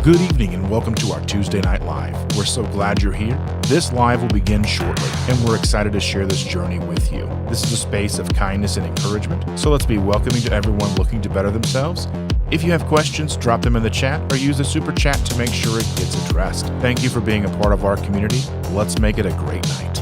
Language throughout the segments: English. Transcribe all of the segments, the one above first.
Good evening and welcome to our Tuesday Night Live. We're so glad you're here. This live will begin shortly, and we're excited to share this journey with you. This is a space of kindness and encouragement, so let's be welcoming to everyone looking to better themselves. If you have questions, drop them in the chat or use the super chat to make sure it gets addressed. Thank you for being a part of our community. Let's make it a great night.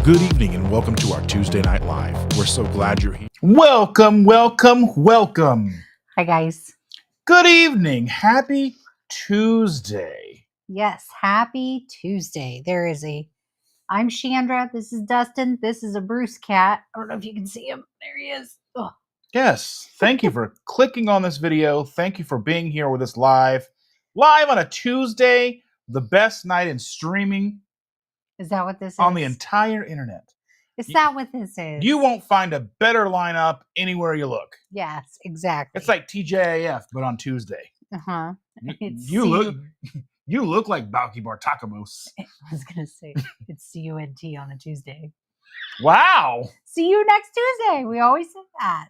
Good evening and welcome to our Tuesday Night Live. We're so glad you're here. Welcome. Hi, guys. Good evening. Happy Tuesday. Yes, happy Tuesday. I'm Chandra. This is Dustin. This is a Bruce cat. I don't know if you can see him. There he is. Oh. Yes. Thank you for clicking on this video. Thank you for being here with us live on a Tuesday, the best night in streaming. Is that what this is? On the entire internet. Is that what this is? You won't find a better lineup anywhere you look. Yes, exactly. It's like TJAF, but on Tuesday. Uh-huh. You look like Balky Bartakamos. I was going to say, it's CUNT on a Tuesday. Wow. See you next Tuesday. We always say that.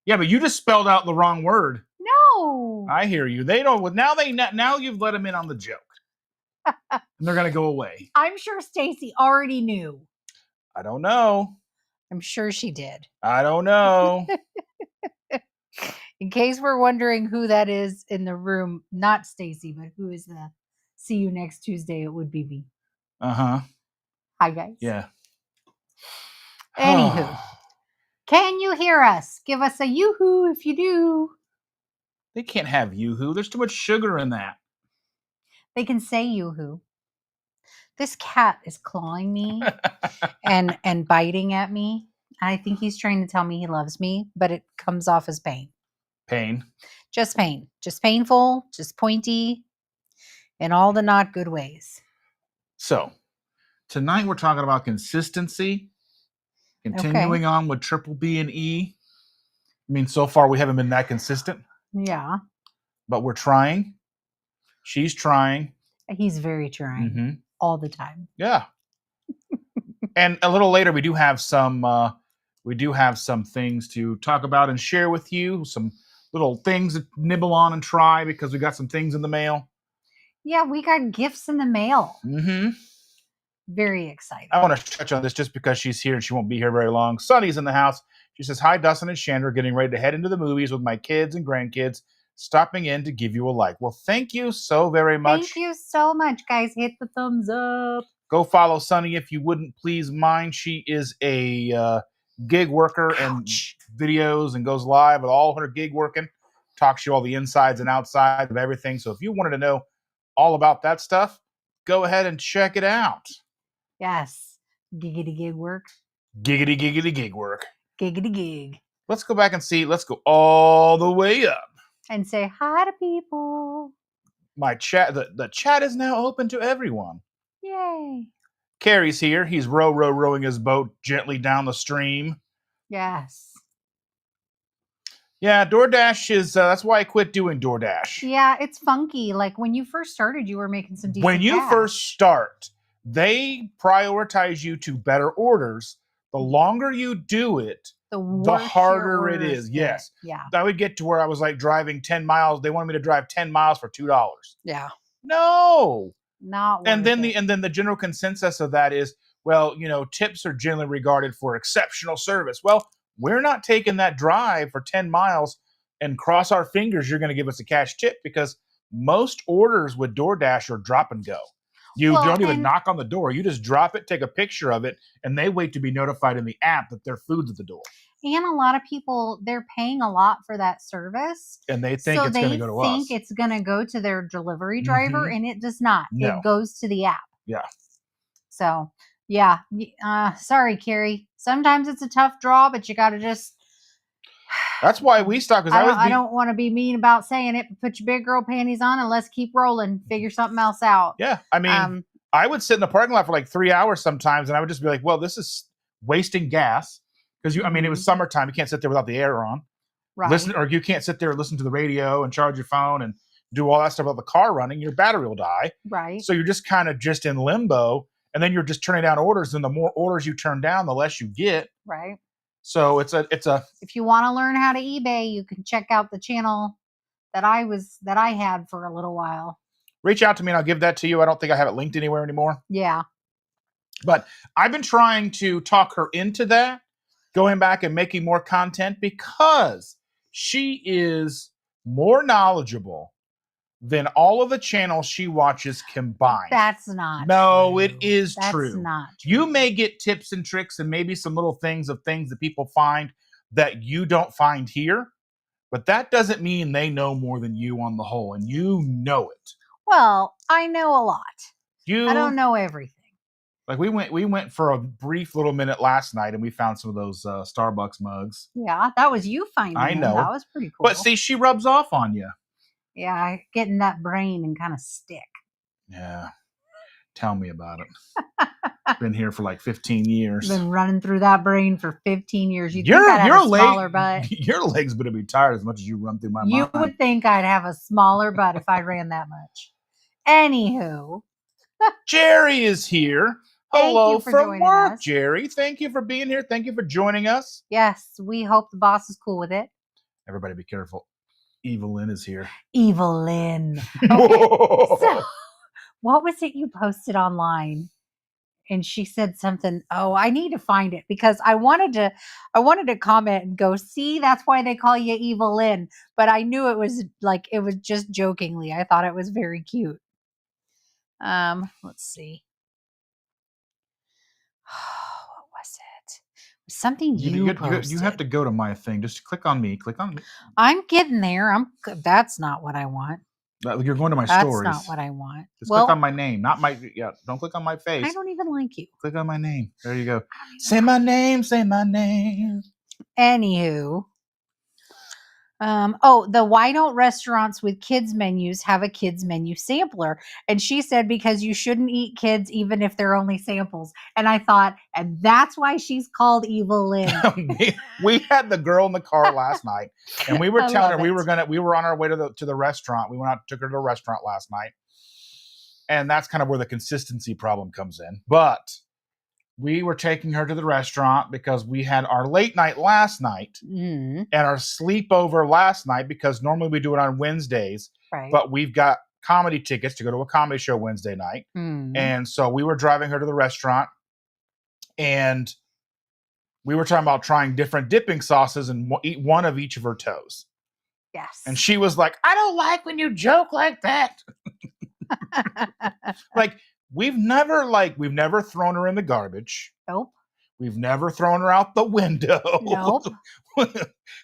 Yeah, but you just spelled out the wrong word. No. I hear you. They don't. Now you've let them in on the joke. And they're going to go away. I'm sure Stacy already knew. I don't know. I'm sure she did. I don't know. In case we're wondering who that is in the room, not Stacy, but who is the see you next Tuesday, it would be me. Uh-huh. Hi, guys. Yeah. Anywho, can you hear us? Give us a yoo-hoo if you do. They can't have yoo-hoo. There's too much sugar in that. They can say yoo-hoo. This cat is clawing me and biting at me. I think he's trying to tell me he loves me, but it comes off as pain. Pain. Just pain. Just painful, just pointy, in all the not good ways. So, tonight we're talking about consistency. Continuing on with BBB&E. I mean, so far we haven't been that consistent. Yeah. But we're trying. She's trying. He's very trying all the time. Yeah. And a little later, we do have some things to talk about and share with you. Some little things to nibble on and try because we got some things in the mail. Yeah, we got gifts in the mail. Mm-hmm. Very excited. I want to touch on this just because she's here and she won't be here very long. Sunny's in the house. She says, "Hi, Dustin and Chandra, getting ready to head into the movies with my kids and grandkids. Stopping in to give you a like." Well, thank you so very much. Thank you so much, guys. Hit the thumbs up. Go follow Sunny if you wouldn't please mind. She is a gig worker and videos and goes live with all her gig working. Talks to you all the insides and outsides of everything. So if you wanted to know all about that stuff, go ahead and check it out. Yes. Giggity gig work. Giggity giggity gig work. Giggity gig. Let's go back and see. Let's go all the way up. And say hi to people. My chat, the chat is now open to everyone. Yay. Carrie's here. He's rowing his boat gently down the stream. Yes. Yeah, DoorDash is, that's why I quit doing DoorDash. Yeah, it's funky. Like when you first started, you were making some decent When you cash. first start, they prioritize you to better orders. The longer you do it, the harder it is. Yes. Yeah. I would get to where I was like driving 10 miles. They wanted me to drive 10 miles for $2. Yeah. No. Not worth and then it. the general consensus of that is, well, tips are generally regarded for exceptional service. Well, we're not taking that drive for 10 miles and cross our fingers you're going to give us a cash tip, because most orders with DoorDash are drop and go. You don't even knock on the door. You just drop it, take a picture of it, and they wait to be notified in the app that their food's at the door. And a lot of people, they're paying a lot for that service. And they think it's going to go to us. They think it's going to go to their delivery driver, and it does not. No. It goes to the app. Yeah. So, yeah. Sorry, Carrie. Sometimes it's a tough draw, but you got to just... That's why we stopped. I don't want to be mean about saying it, but put your big girl panties on and let's keep rolling. Figure something else out. Yeah. I mean, I would sit in the parking lot for like 3 hours sometimes, and I would just be like, well, this is wasting gas. Because I mean, it was summertime. You can't sit there without the air on. Right. Listen, or you can't sit there and listen to the radio and charge your phone and do all that stuff while the car running. Your battery will die. Right. So you're just kind of just in limbo, and then you're just turning down orders. And the more orders you turn down, the less you get. Right. So it's a. If you want to learn how to eBay, you can check out the channel that I had for a little while. Reach out to me and I'll give that to you. I don't think I have it linked anywhere anymore. Yeah. But I've been trying to talk her into that, going back and making more content because she is more knowledgeable than all of the channels she watches combined. That's not No, true. it is That's true. not true. You may get tips and tricks and maybe some little things that people find that you don't find here, but that doesn't mean they know more than you on the whole, and you know it. Well, I know a lot. I don't know everything. Like we went for a brief little minute last night, and we found some of those Starbucks mugs. Yeah, that was you finding I know. them. That was pretty cool. But see, she rubs off on you. Yeah, I get in that brain and kind of stick. Yeah. Tell me about it. Been here for like 15 years. Been running through that brain for 15 years. You'd Your think I'd have a smaller butt. Your legs better be tired as much as you run through my mind. You would think I'd have a smaller butt if I ran that much. Anywho. Jerry is here. Hello Thank you for from joining work, us. Jerry. Thank you for being here. Thank you for joining us. Yes, we hope the boss is cool with it. Everybody be careful. Evelyn is here. Evelyn. Okay. So, what was it you posted online? And she said something. Oh, I need to find it because I wanted to comment and go, see, that's why they call you Evelyn. But I knew it was just jokingly. I thought it was very cute. Let's see. What was it? Something you posted. You have to go to my thing. Just click on me. Click on me. I'm getting there. That's not what I want. You're going to my That's stories. That's not what I want. Just click on my name, not my. Yeah, don't click on my face. I don't even like you. Click on my name. There you go. Say my name. Say my name. Anywho. The why don't restaurants with kids menus have a kids menu sampler? And she said, because you shouldn't eat kids even if they're only samples. And I thought, and that's why she's called Evelyn. we had the girl in the car last night, and we were telling her we were on our way to the restaurant. We went out, took her to the restaurant last night, and that's kind of where the consistency problem comes in. But we were taking her to the restaurant because we had our late night last night and our sleepover last night, because normally we do it on Wednesdays, right? But we've got comedy tickets to go to a comedy show Wednesday night. And so we were driving her to the restaurant, and we were talking about trying different dipping sauces and eat one of each of her toes. Yes. And she was like, I don't like when you joke like that. Like, We've never thrown her in the garbage. Nope. We've never thrown her out the window. Nope.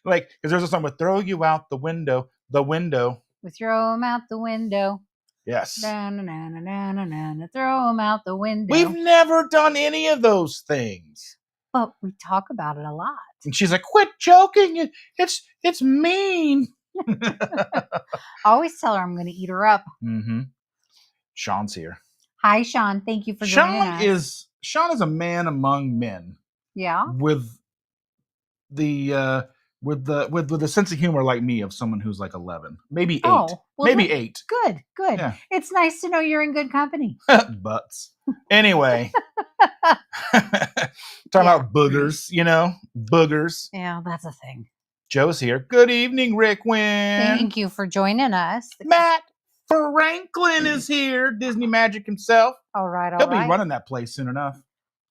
Like, because there's a song with throw you out the window. We throw them out the window. Yes. Na, na, na, na, na, na, na, throw them out the window. We've never done any of those things. But we talk about it a lot. And she's like, quit joking. It's mean. I always tell her I'm going to eat her up. Mm-hmm. Sean's here. Hi, Sean. Thank you for joining us. Sean is a man among men. Yeah. With the sense of humor like me, of someone who's like 11, maybe 8, maybe 8. Good. Yeah. It's nice to know you're in good company. Butts. Anyway, talking about boogers, boogers. Yeah, that's a thing. Joe's here. Good evening, Rick Wynn. Thank you for joining us. Matt Franklin is here. Disney Magic himself. All right. He'll be running that place soon enough.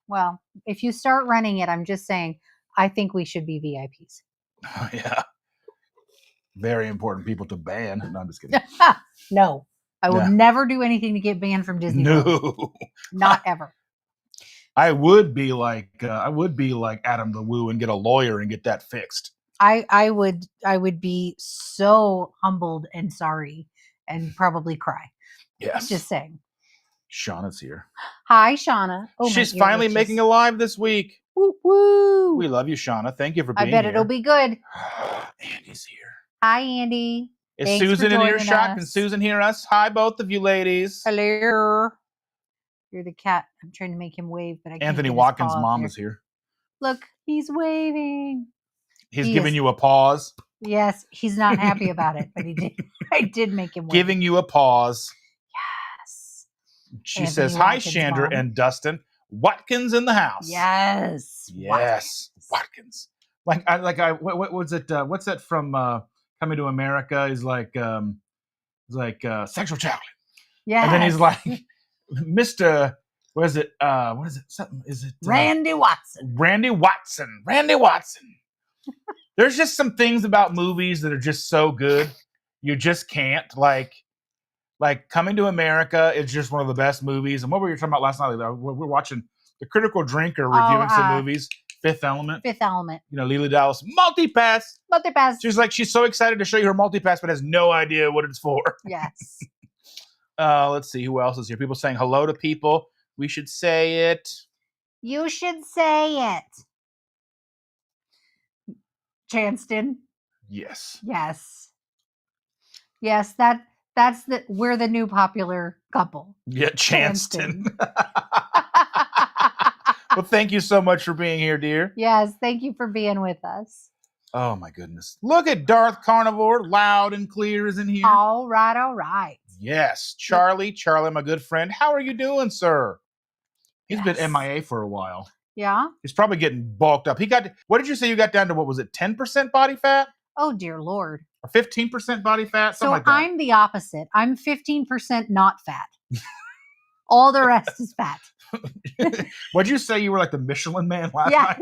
Well, if you start running it, I'm just saying, I think we should be VIPs. Oh, yeah. Very important people to ban. No, I'm just kidding. No, I would never do anything to get banned from Disney. No, not ever. I would be like Adam the Woo and get a lawyer and get that fixed. I would be so humbled and sorry and probably cry. Yes. Just saying. Shauna's here. Hi, Shauna. Oh, she's finally making a live this week. Woo woo. We love you, Shauna. Thank you for being here. I bet it'll be good. Andy's here. Hi, Andy. Is Susan in earshot? Can Susan hear us? Hi, both of you ladies. Hello. You're the cat. I'm trying to make him wave, but I can't Anthony get his Watkins' paw up mom there. is here. Look, he's waving. He's He giving is- you a pause. Yes, he's not happy about it, but he did. I did make him wave. Giving you a pause. Yes. She Anthony says, "Hi, Watkins' Chandra mom. and Dustin. Watkins in the house." Yes. Yes, Watkins. What was it? What's that from Coming to America? He's like sexual chocolate. Yes. And then he's like, Mr. What is it? What is it? Something is it Randy Watson. Randy Watson. Randy Watson. There's just some things about movies that are just so good. You just can't. Like Coming to America is just one of the best movies. And what were you talking about last night? We're watching The Critical Drinker reviewing some movies. Fifth Element. Fifth Element. You know, Lily Dallas. Multipass. Multipass. She's so excited to show you her multipass, but has no idea what it's for. Yes. Let's see who else is here. People saying hello to people. We should say it. You should say it. Chanston. Yes. Yes. Yes, we're the new popular couple. Yeah, Chanston. Well, thank you so much for being here, dear. Yes, thank you for being with us. Oh my goodness. Look at Darth Carnivore, loud and clear, is in here. All right. Yes. Charlie, my good friend. How are you doing, sir? He's been MIA for a while. Yeah. He's probably getting bulked up. What did you say you got down to? What was it? 10% body fat? Oh, dear Lord. Or 15% body fat? Something So like that. I'm the opposite. I'm 15% not fat. All the rest is fat. What'd you say? You were like the Michelin man last night?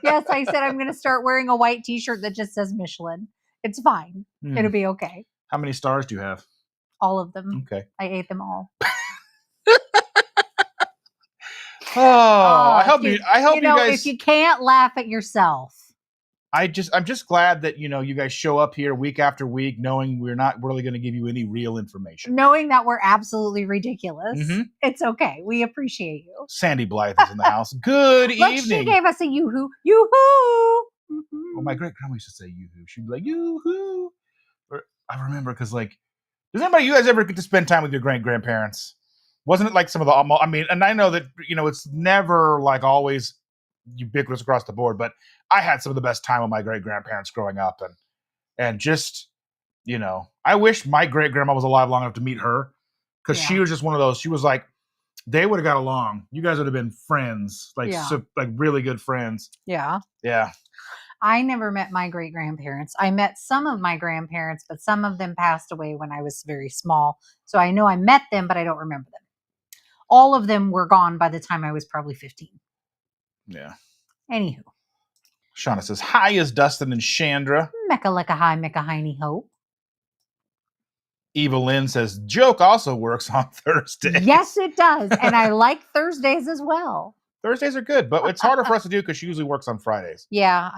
Yes, I said I'm going to start wearing a white t-shirt that just says Michelin. It's fine. It'll be okay. How many stars do you have? All of them. Okay. I ate them all. I hope you guys. If you can't laugh at yourself. I'm just glad that you guys show up here week after week, knowing we're not really going to give you any real information. Knowing that we're absolutely ridiculous, it's okay. We appreciate you. Sandy Blythe is in the house. Good evening. She gave us a yoo-hoo. Yoo-hoo. Mm-hmm. Well, my great grandma used to say yoo-hoo. She'd be like yoo-hoo. I remember because does anybody you guys ever get to spend time with your great grandparents? Wasn't it like some of the? I mean, and I know that it's never like always ubiquitous across the board, but I had some of the best time with my great grandparents growing up, and just I wish my great grandma was alive long enough to meet her, because she was just one of those. She was like, they would have got along. You guys would have been friends, like really good friends. Yeah. I never met my great grandparents. I met some of my grandparents, but some of them passed away when I was very small. So I know I met them, but I don't remember them. All of them were gone by the time I was probably 15. Yeah. Anywho. Shauna says, hi is Dustin and Chandra. Mecca lecca hi, mecca hiney ho. Eva Lynn says, joke also works on Thursdays. Yes, it does. And I like Thursdays as well. Thursdays are good, but it's harder for us to do because she usually works on Fridays. Yeah.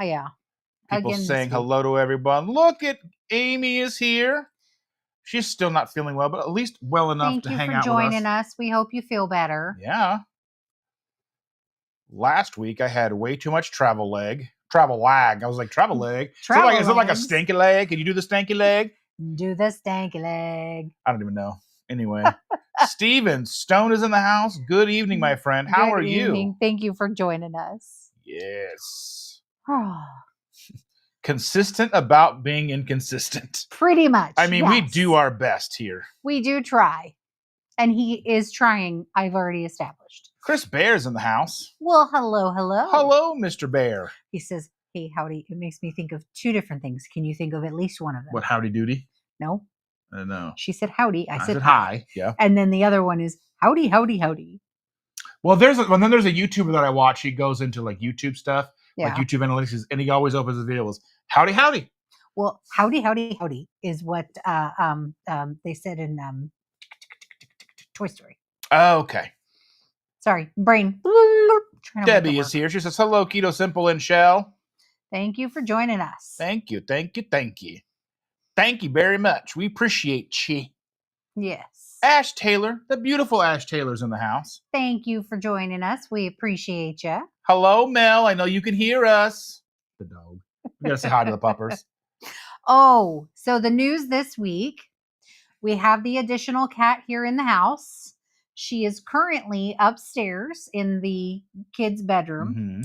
People saying hello to everyone. Look at Amy is here. She's still not feeling well, but at least well enough to hang out with us. Thank you for joining us. We hope you feel better. Yeah. Last week I had way too much travel lag. I was like, travel leg? Is it like a stanky leg? Can you do the stanky leg? Do the stanky leg. I don't even know. Anyway. Steven Stone is in the house. Good evening, my friend. How are you? Thank you for joining us. Yes. Consistent about being inconsistent. Pretty much. I mean, we do our best here. We do try. And he is trying, I've already established. Chris Bear's in the house. Well, hello. Hello, Mr. Bear. He says, hey, howdy. It makes me think of two different things. Can you think of at least one of them? What, howdy doody? No. No. She said howdy. I said hi. Yeah. And then the other one is howdy. Well, then there's a YouTuber that I watch. He goes into like YouTube stuff, like YouTube analytics, and he always opens his video with howdy. Well, howdy is what they said in Toy Story. Oh, okay. Sorry, brain. Debbie is here. She says, hello, KetoSimple and Shell. Thank you for joining us. Thank you. Thank you very much. We appreciate you. Yes. Ash Taylor, the beautiful Ash Taylor's in the house. Thank you for joining us. We appreciate you. Hello, Mel. I know you can hear us. The dog. We gotta say hi to the puppers. Oh, so the news this week, we have the additional cat here in the house. She is currently upstairs in the kids' bedroom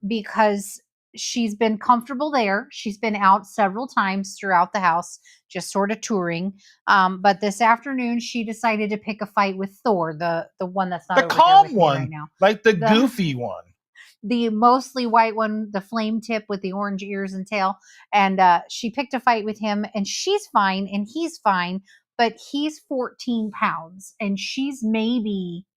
because she's been comfortable there. She's been out several times throughout the house, just sort of touring. But this afternoon, she decided to pick a fight with Thor, the one that's not The over there calm with me one, right now. like the goofy one. The mostly white one, the flame tip with the orange ears and tail. And she picked a fight with him, and she's fine, and he's fine. But he's 14 pounds, and she's maybe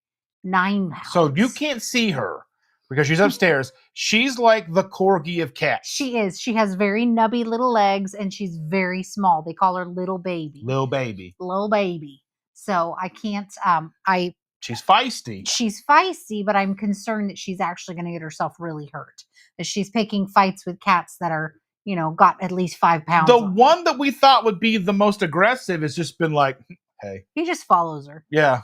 9 pounds. So you can't see her because she's upstairs. She's like the corgi of cats. She is. She has very nubby little legs, and she's very small. They call her little baby. Little baby. Little baby. So I can't. She's feisty. She's feisty, but I'm concerned that she's actually going to get herself really hurt. That she's picking fights with cats that are, got at least 5 pounds. The one that we thought would be the most aggressive has just been like, hey. He just follows her. Yeah.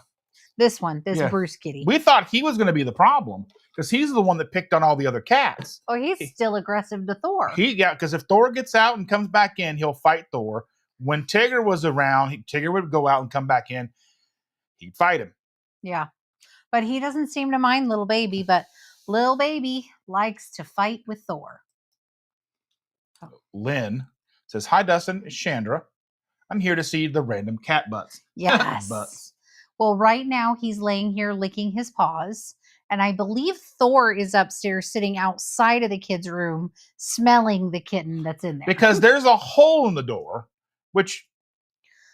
This Bruce kitty. We thought he was going to be the problem because he's the one that picked on all the other cats. Oh, he's still aggressive to Thor. Because if Thor gets out and comes back in, he'll fight Thor. When Tigger was around, Tigger would go out and come back in. He'd fight him. Yeah. But he doesn't seem to mind little baby, but little baby likes to fight with Thor. Lynn says, "Hi, Dustin. It's Chandra. I'm here to see the random cat butts." Yes. Butts. Well, right now he's laying here licking his paws. And I believe Thor is upstairs sitting outside of the kids' room smelling the kitten that's in there. Because there's a hole in the door,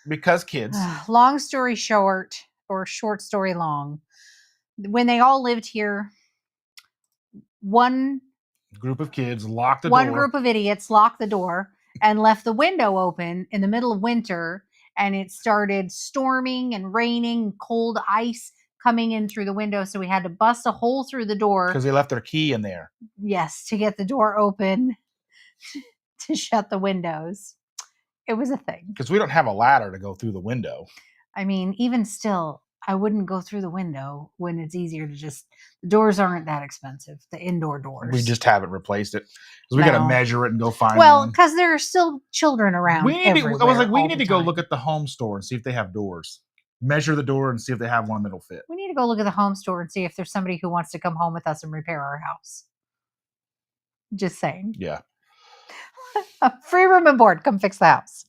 because kids. Long story short, or short story long, when they all lived here, one group of kids locked the door. One group of idiots locked the door and left the window open in the middle of winter, and it started storming and raining, cold ice coming in through the window, so we had to bust a hole through the door. Because they left their key in there. Yes, to get the door open to shut the windows. It was a thing. Because we don't have a ladder to go through the window. I mean, even still, I wouldn't go through the window when it's easier to the doors aren't that expensive, the indoor doors. We just haven't replaced it. Because we got to measure it and go find one. Because there are still children around. We need to go look at the home store and see if they have doors. Measure the door and see if they have one that'll fit. We need to go look at the home store and see if there's somebody who wants to come home with us and repair our house. Just saying. Yeah. Free room and board. Come fix the house.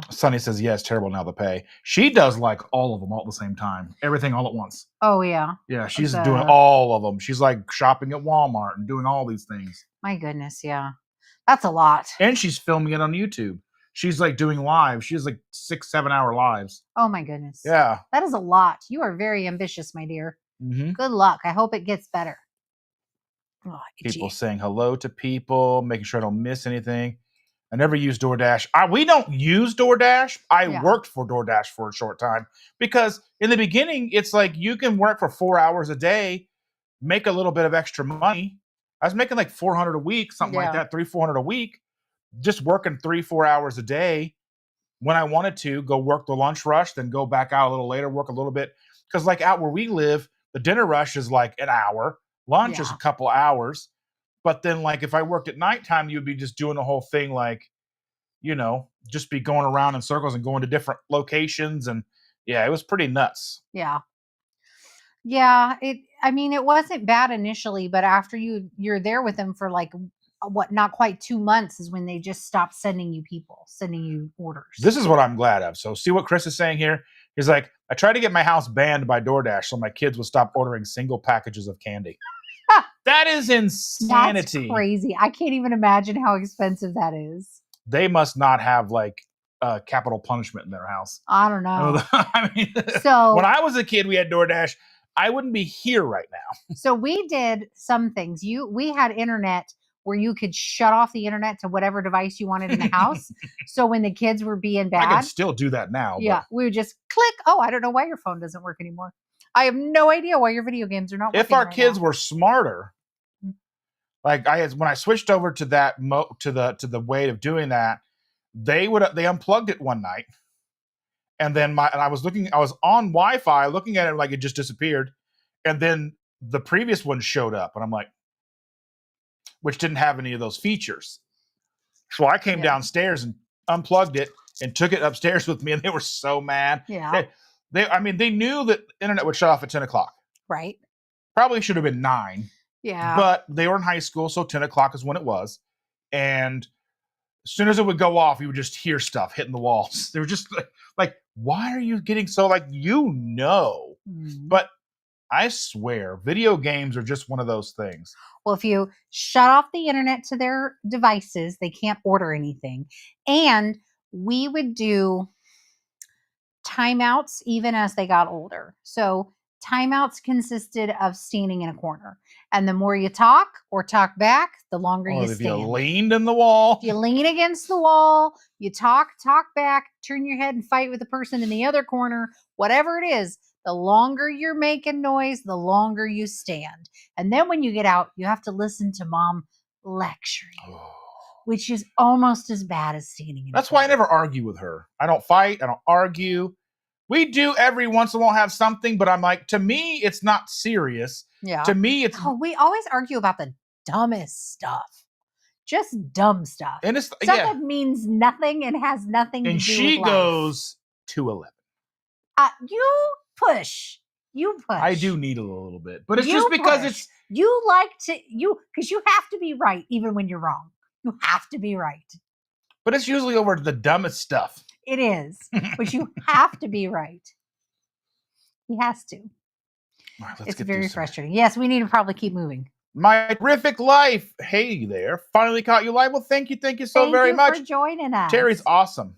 Sunny says, yes, terrible now to pay. She does like all of them all at the same time. Everything all at once. Oh, yeah. Yeah, she's doing all of them. She's like shopping at Walmart and doing all these things. My goodness, yeah. That's a lot. And she's filming it on YouTube. She's like doing live. She has like 6-7 hour lives. Oh, my goodness. Yeah. That is a lot. You are very ambitious, my dear. Mm-hmm. Good luck. I hope it gets better. Oh, people saying hello to people, making sure I don't miss anything. I never use DoorDash. We don't use DoorDash. I worked for DoorDash for a short time because in the beginning, it's like you can work for 4 hours a day, make a little bit of extra money. I was making like $400 a week, something like that, $300-400 a week, just working 3-4 hours a day. When I wanted to go work the lunch rush, then go back out a little later, work a little bit. Because like out where we live, the dinner rush is like an hour. Lunch is a couple hours. But then like if I worked at nighttime, you'd be just doing the whole thing like, just be going around in circles and going to different locations. And yeah, it was pretty nuts. Yeah. Yeah. It wasn't bad initially, but after you're there with them for like, not quite 2 months is when they just stopped sending you orders. This is what I'm glad of. So see what Chris is saying here? He's like, I tried to get my house banned by DoorDash so my kids would stop ordering single packages of candy. That is insanity. That's crazy. I can't even imagine how expensive that is. They must not have like capital punishment in their house. I don't know. I mean, so when I was a kid, we had DoorDash. I wouldn't be here right now. So we did some things. We had internet where you could shut off the internet to whatever device you wanted in the house. So when the kids were being bad. I can still do that now. Yeah. We would just click. Oh, I don't know why your phone doesn't work anymore. I have no idea why your video games are not working. If our kids were smarter, like when I switched over to that to the way of doing that, they unplugged it one night, and then I was on Wi-Fi looking at it like it just disappeared, and then the previous one showed up, and I'm like, which didn't have any of those features. So I came downstairs and unplugged it and took it upstairs with me, and they were so mad. Yeah. They knew that internet would shut off at 10 o'clock. Right. Probably should have been 9. Yeah. But they were in high school, so 10 o'clock is when it was. And as soon as it would go off, you would just hear stuff hitting the walls. They were just like, why are you getting so like, But I swear, video games are just one of those things. Well, if you shut off the internet to their devices, they can't order anything. And we would do timeouts even as they got older. So timeouts consisted of standing in a corner. And the more you talk or talk back, the longer you If stand. you leaned in the wall. If you lean against the wall, you talk back, turn your head and fight with the person in the other corner, whatever it is, the longer you're making noise, the longer you stand. And then when you get out, you have to listen to mom lecture you, which is almost as bad as standing in. That's why I never argue with her. I don't fight. I don't argue. We do every once in a while have something, but I'm like, to me, it's not serious. Yeah. To me, it's. Oh, we always argue about the dumbest stuff. Just dumb stuff. And it's stuff that means nothing and has nothing to do with life. And she goes to 11. You push. I do need a little bit, but it's just because it's you like to because you have to be right even when you're wrong. You have to be right. But it's usually over the dumbest stuff. It is, but you have to be right. He has to. All right, it's very frustrating. Yes, we need to probably keep moving. My terrific life. Hey there. Finally caught you live. Well, thank you so very much for joining us. Terry's awesome.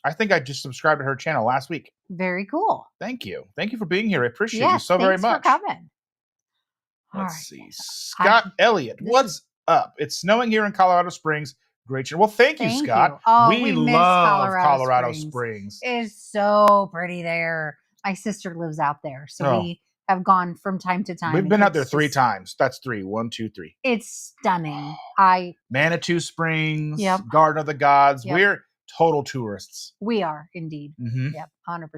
I think I just subscribed to her channel last week. Very cool. Thank you. Thank you for being here. I appreciate you so very much. Thanks for coming. Let's see. Scott Elliott, what's up? It's snowing here in Colorado Springs. Great show. Well, thank you, Scott. Oh, we love Colorado Springs. It's so pretty there. My sister lives out there, so we have gone from time to time. We've been out there 3 times. That's 3. 1, 2, 3. It's stunning. Manitou Springs, yep. Garden of the Gods. Yep. We're total tourists. We are indeed. Mm-hmm. Yep, 100%.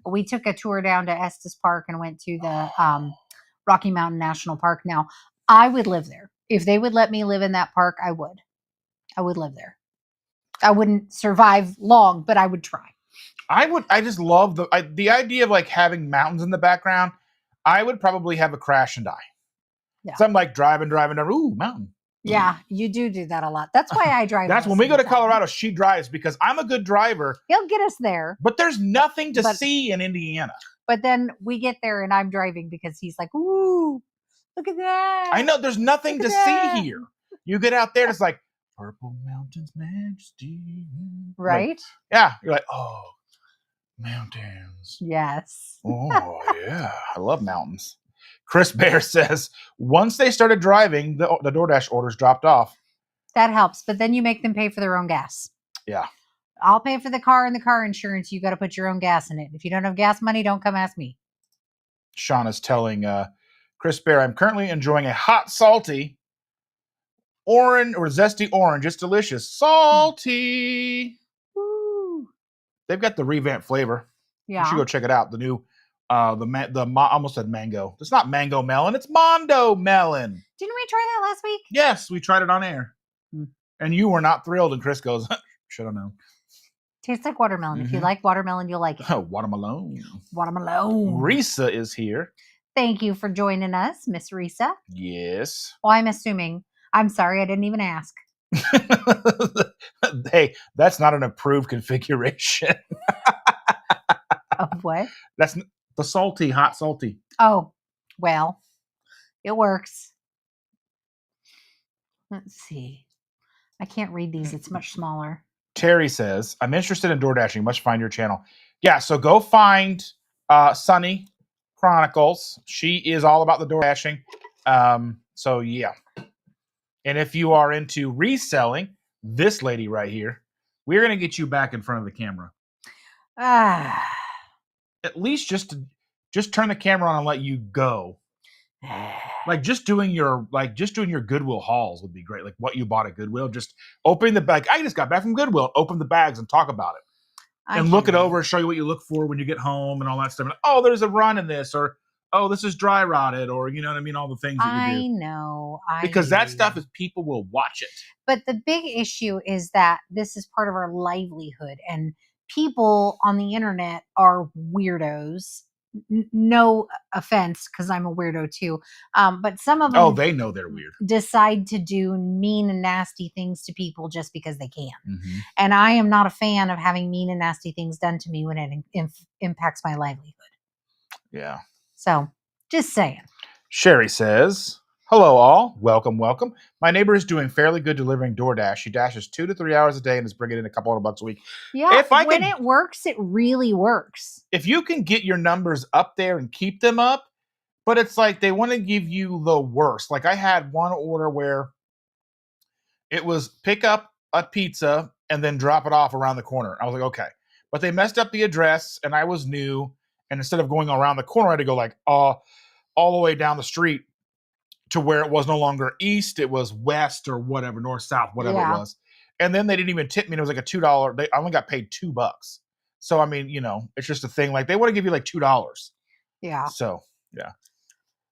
We took a tour down to Estes Park and went to the Rocky Mountain National Park. Now, I would live there. If they would let me live in that park, I would. I would live there. I wouldn't survive long, but I would try. I just love the idea of like having mountains in the background. I would probably have a crash and die. Yeah. So I'm like driving. Ooh, mountain. Yeah, you do that a lot. That's why I drive. That's when we go to Colorado, she drives because I'm a good driver. He'll get us there. But there's nothing to see in Indiana. But then we get there and I'm driving because he's like, ooh, look at that. I know there's nothing to see here. You get out there and it's like, Purple Mountains Majesty. Right? Like, yeah. You're like, oh, mountains. Yes. Oh, yeah. I love mountains. Chris Bear says, once they started driving, the DoorDash orders dropped off. That helps. But then you make them pay for their own gas. Yeah. I'll pay for the car and the car insurance. You got to put your own gas in it. If you don't have gas money, don't come ask me. Sean is telling Chris Bear, I'm currently enjoying a hot, salty orange or zesty orange. It's delicious. Salty. Woo. They've got the revamped flavor. Yeah. You should go check it out. The new, almost said mango. It's not mango melon. It's Mondo melon. Didn't we try that last week? Yes, we tried it on air. And you were not thrilled. And Chris goes, should have known. Tastes like watermelon. If you like watermelon, you'll like it. Watermelon. Watermelon. Risa is here. Thank you for joining us, Miss Risa. Yes. Well, I'm assuming. I'm sorry, I didn't even ask. Hey, that's not an approved configuration. Of what? That's the salty, hot salty. Oh, well, it works. Let's see. I can't read these. It's much smaller. Terry says, I'm interested in door dashing. Must find your channel. Yeah, so go find Sunny Chronicles. She is all about the door dashing. So, yeah. And if you are into reselling, this lady right here, we're going to get you back in front of the camera. At least just turn the camera on and let you go. Like just doing your Goodwill hauls would be great. Like what you bought at Goodwill, just open the bag. I just got back from Goodwill. Open the bags and talk about it, and look it over and show you what you look for when you get home and all that stuff. And, oh, there's a run in this, or oh, this is dry rotted, or you know what I mean. All the things that you do. I know. Because that stuff is people will watch it. But the big issue is that this is part of our livelihood, and people on the internet are weirdos. No offense, because I'm a weirdo too. But some of them Oh, they know they're weird. decide to do mean and nasty things to people just because they can. Mm-hmm. And I am not a fan of having mean and nasty things done to me when it impacts my livelihood. Yeah. So just saying. Sherry says, hello all. Welcome, welcome. My neighbor is doing fairly good delivering DoorDash. She dashes 2 to 3 hours a day and is bringing in a couple $100 a week. Yeah, when it works, it really works. If you can get your numbers up there and keep them up, but it's like they want to give you the worst. Like I had one order where it was pick up a pizza and then drop it off around the corner. I was like, okay. But they messed up the address and I was new. And instead of going around the corner, I had to go like all the way down the street to where it was no longer east. It was west or whatever, north, south, whatever it was. And then they didn't even tip me. And it was like a $2. I only got paid $2. So, I mean, it's just a thing. Like they want to give you like $2. Yeah. So, yeah.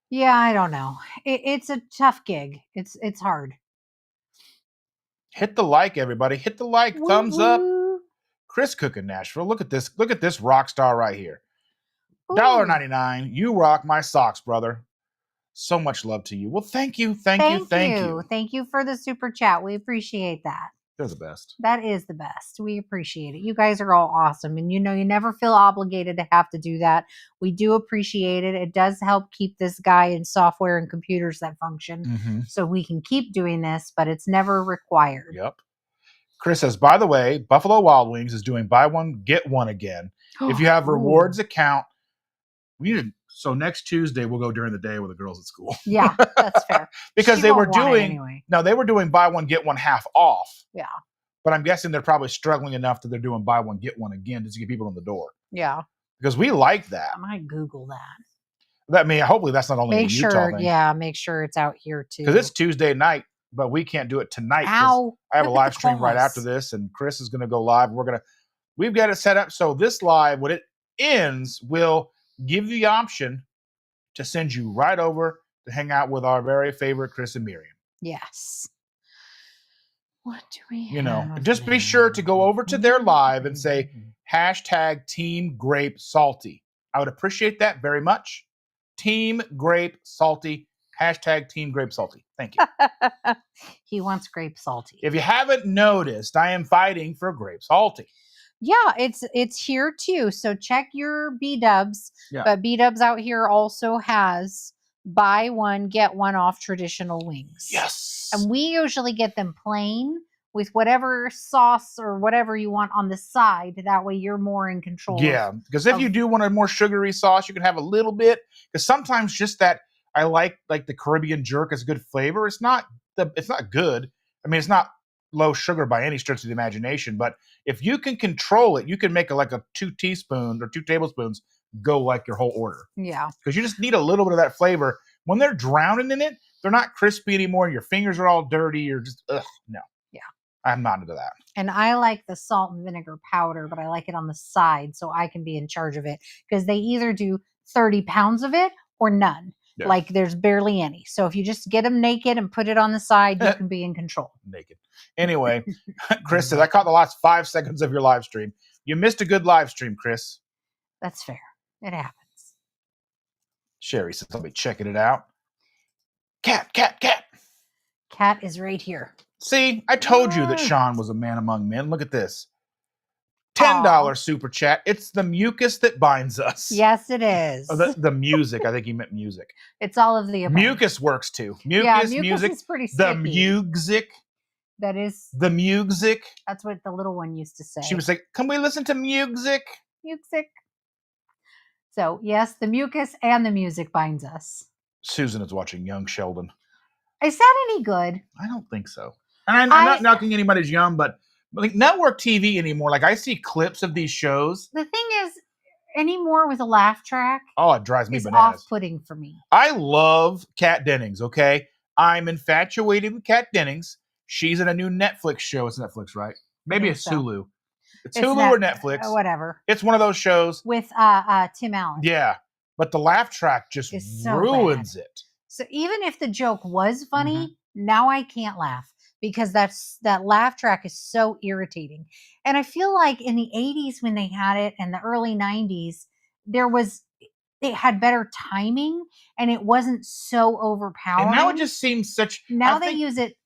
Yeah, I don't know. It's a tough gig. It's hard. Hit the like, everybody. Hit the like. Woo, Thumbs up. woo. Chris Cook in Nashville. Look at this. Look at this rock star right here. Ooh. $1.99. You rock my socks, brother. So much love to you. Well, thank you. Thank you. Thank you for the super chat. We appreciate that. They're the best. That is the best. We appreciate it. You guys are all awesome. And you never feel obligated to have to do that. We do appreciate it. It does help keep this guy in software and computers that function. Mm-hmm. So we can keep doing this, but it's never required. Yep. Chris says, by the way, Buffalo Wild Wings is doing buy one, get one again. If you have rewards account, so next Tuesday we'll go during the day with the girls at school. Yeah, that's fair. Because they were doing buy one, get one half off. Yeah. But I'm guessing they're probably struggling enough that they're doing buy one, get one again just to get people in the door. Yeah. Because we like that. I might Google that. Hopefully that's not only a Utah thing. Yeah, make sure it's out here too. Because it's Tuesday night, but we can't do it tonight. Ow. I have a live stream right after this, and Chris is going to go live. We've got it set up so this live, when it ends, will give you the option to send you right over to hang out with our very favorite Chris and Miriam. Yes. What do we have? Just be sure to go over to their live and say #Team Grape Salty. I would appreciate that very much. Team Grape Salty. #Team Grape Salty. Thank you. He wants Grape Salty. If you haven't noticed, I am fighting for Grape Salty. Yeah, it's here too. So check your B-dubs. Yeah. But B-dubs out here also has buy one, get one off traditional wings. Yes. And we usually get them plain with whatever sauce or whatever you want on the side. That way you're more in control. Yeah, because if you do want a more sugary sauce, you can have a little bit. Because sometimes just that, I like the Caribbean jerk is a good flavor. It's not good. I mean, it's not low sugar by any stretch of the imagination. But if you can control it, you can make a 2 teaspoons or 2 tablespoons go like your whole order. Yeah. Because you just need a little bit of that flavor. When they're drowning in it, they're not crispy anymore. Your fingers are all dirty. You're just, no. Yeah. I'm not into that. And I like the salt and vinegar powder, but I like it on the side so I can be in charge of it. Because they either do 30 pounds of it or none. Yeah. Like there's barely any. So if you just get them naked and put it on the side, you can be in control. Naked. Anyway, Chris says, I caught the last 5 seconds of your live stream. You missed a good live stream, Chris. That's fair. It happens. Sherry says, I'll be checking it out. Cat. Cat is right here. See, I told you that Sean was a man among men. Look at this. $10 super chat. It's the mucus that binds us. Yes, it is. Oh, the music. I think he meant music. It's all of the above. Mucus works too. Mucus music. Is pretty sticky. The music. That is. The music. That's what the little one used to say. She was like, can we listen to music? Music. So, yes, the mucus and the music binds us. Susan is watching Young Sheldon. Is that any good? I don't think so. And I'm not knocking anybody's young, but like network TV anymore, like I see clips of these shows. The thing is, anymore with a laugh track. Oh, it drives me is bananas. Off-putting for me. I love Kat Dennings, okay? I'm infatuated with Kat Dennings. She's in a new Netflix show. It's Netflix, right? Maybe it's Hulu. It's Hulu or Netflix. Whatever. It's one of those shows. With Tim Allen. Yeah. But the laugh track just ruins it. So even if the joke was funny, now I can't laugh. because that laugh track is so irritating. And I feel like in the 80s when they had it and the early 90s, it had better timing and it wasn't so And now it overpowering. just seems such. Now they use it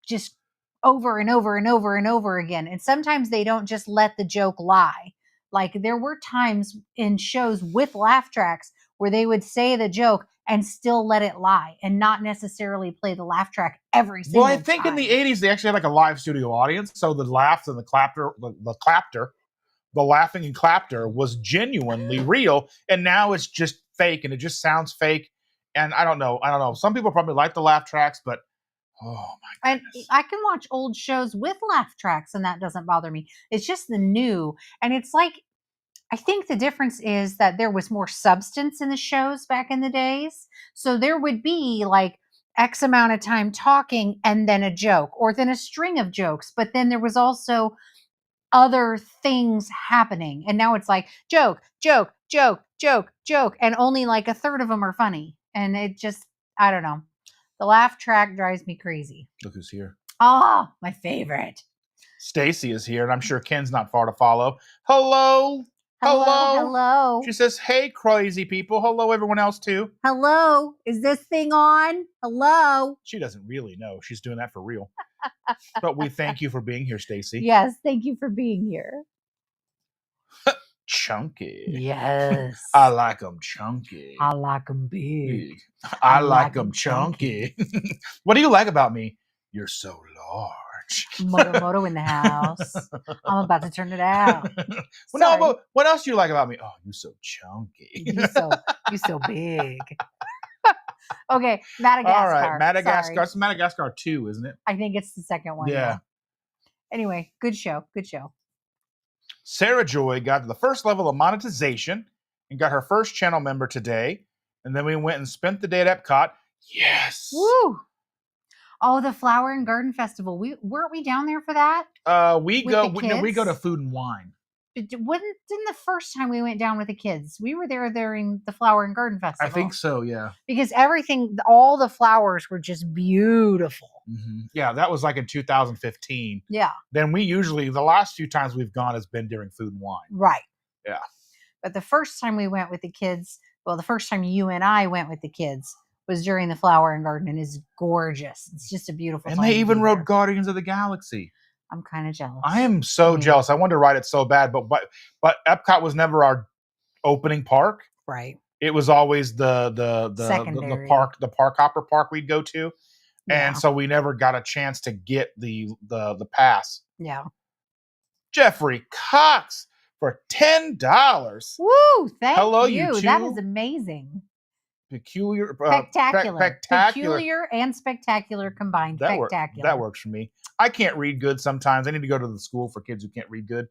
just over and over and over and over again. And sometimes they don't just let the joke lie. Like there were times in shows with laugh tracks where they would say the joke and still let it lie and not necessarily play the laugh track every single time. Well, I think in the 80s they actually had like a live studio audience, so the laughs and the laughing and clapter was genuinely real, and now it's just fake and it just sounds fake. And I don't know. Some people probably like the laugh tracks, but oh my goodness. And I can watch old shows with laugh tracks and that doesn't bother me. It's just the new. And it's like, I think the difference is that there was more substance in the shows back in the days. So there would be like X amount of time talking and then a joke or then a string of jokes. But then there was also other things happening. And now it's like joke, joke, joke, joke, joke. And only like a third of them are funny. And it just, I don't know. The laugh track drives me crazy. Look who's here. Oh, my favorite. Stacy is here, and I'm sure Ken's not far to follow. Hello. Hello. She says, hey, crazy people. Hello, everyone else, too. Hello. Is this thing on? Hello. She doesn't really know. She's doing that for real. But we thank you for being here, Stacy. Yes, thank you for being here. Chunky. Yes. I like them chunky. I like them big. I like them chunky. What do you like about me? You're so large. Moto in the house. I'm about to turn it out. Well, no, but what else do you like about me? Oh, you so chunky. You so big. Okay, Madagascar. All right, Madagascar. Sorry. It's Madagascar 2, isn't it? I think it's the second one. Yeah. Anyway, good show. Good show. Sarah Joy got to the first level of monetization and got her first channel member today. And then we went and spent the day at Epcot. Yes. Woo! Oh, the Flower and Garden Festival. Weren't we down there for that? We go to Food and Wine. the first time we went down with the kids, we were there during the Flower and Garden Festival. I think so, yeah. Because all the flowers were just beautiful. Mm-hmm. Yeah, that was like in 2015. Yeah. Then the last few times we've gone has been during Food and Wine. Right. Yeah. But the first time we went with the kids, the first time you and I went with the kids was during the Flower and Garden, and it's gorgeous. It's just a beautiful And they even rode Guardians of the Galaxy. I'm kind of jealous. I am so jealous. I wanted to ride it so bad, but Epcot was never our opening park. Right. It was always the park hopper park we'd go to. Yeah. And so we never got a chance to get the pass. Yeah. Jeffrey Cox for $10. Woo! Thank you. That is amazing. Spectacular. Peculiar and spectacular combined. Spectacular. That works for me. I can't read good sometimes. I need to go to the school for kids who can't read good.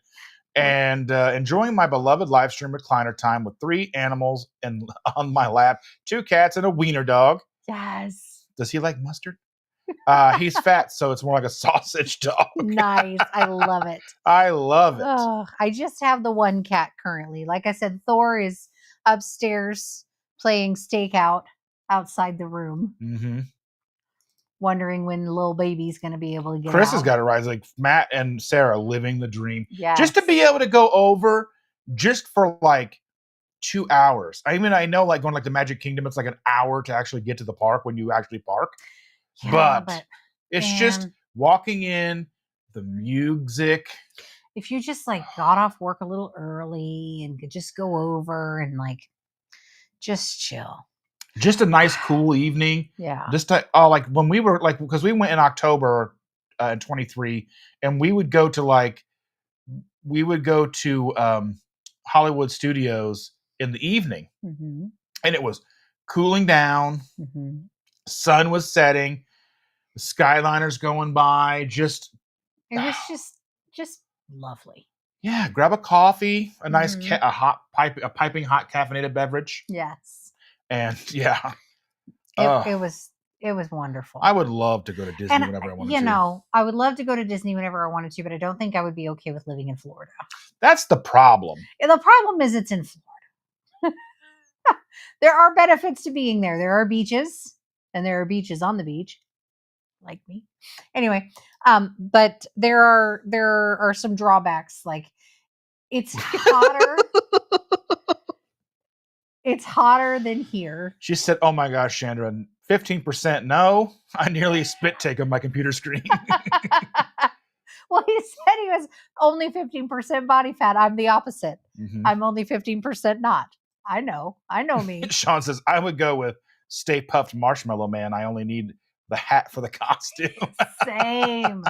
And enjoying my beloved live stream recliner time with 3 animals and on my lap, 2 cats and a wiener dog. Yes. Does he like mustard? He's fat, so it's more like a sausage dog. Nice. I love it. I love it. Oh, I just have the one cat currently. Like I said, Thor is upstairs playing stakeout outside the room. Mm-hmm. Wondering when little baby's going to be able to get Chris out. has got to rise. Like Matt and Sarah living the dream. Yes. Just to be able to go over just for like 2 hours. I know like going like the Magic Kingdom, it's like an hour to actually get to the park when you actually park. Yeah, but it's just walking in, the music. If you just like got off work a little early and could just go over and like just chill. Just a nice, cool evening. Yeah. Just like when we were like, because we went in October in 23, and we would go to Hollywood Studios in the evening, mm-hmm. and it was cooling down. Mm-hmm. Sun was setting. The Skyliners going by. It was just lovely. Yeah, grab a coffee, a nice mm-hmm. a piping hot caffeinated beverage. Yes. And yeah, it was wonderful. I would love to go to Disney whenever I wanted to. I would love to go to Disney whenever I wanted to, but I don't think I would be okay with living in Florida. That's the problem. The problem is it's in Florida. There are benefits to being there. There are beaches, and there are beaches on the beach. like me. Anyway, but there are some drawbacks. Like it's hotter. It's hotter than here. She said, "Oh my gosh, Chandra, 15%. No, I nearly spit take on my computer screen." Well, he said he was only 15% body fat. I'm the opposite. Mhm. I'm only 15% not. I know me. Sean says, "I would go with Stay Puffed Marshmallow Man. I only need the hat for the costume." Same.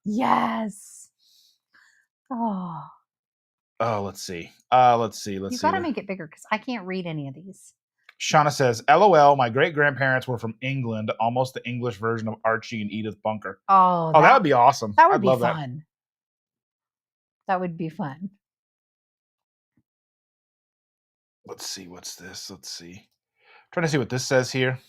Yes. Oh, Oh, let's see. Let's see. you got to make it bigger because I can't read any of these. Shauna says, "LOL, my great-grandparents were from England, almost the English version of Archie and Edith Bunker." Oh, Oh, that would be awesome. That would I'd be love fun. That would be fun. Let's see. What's this? Let's see. Trying to see what this says here.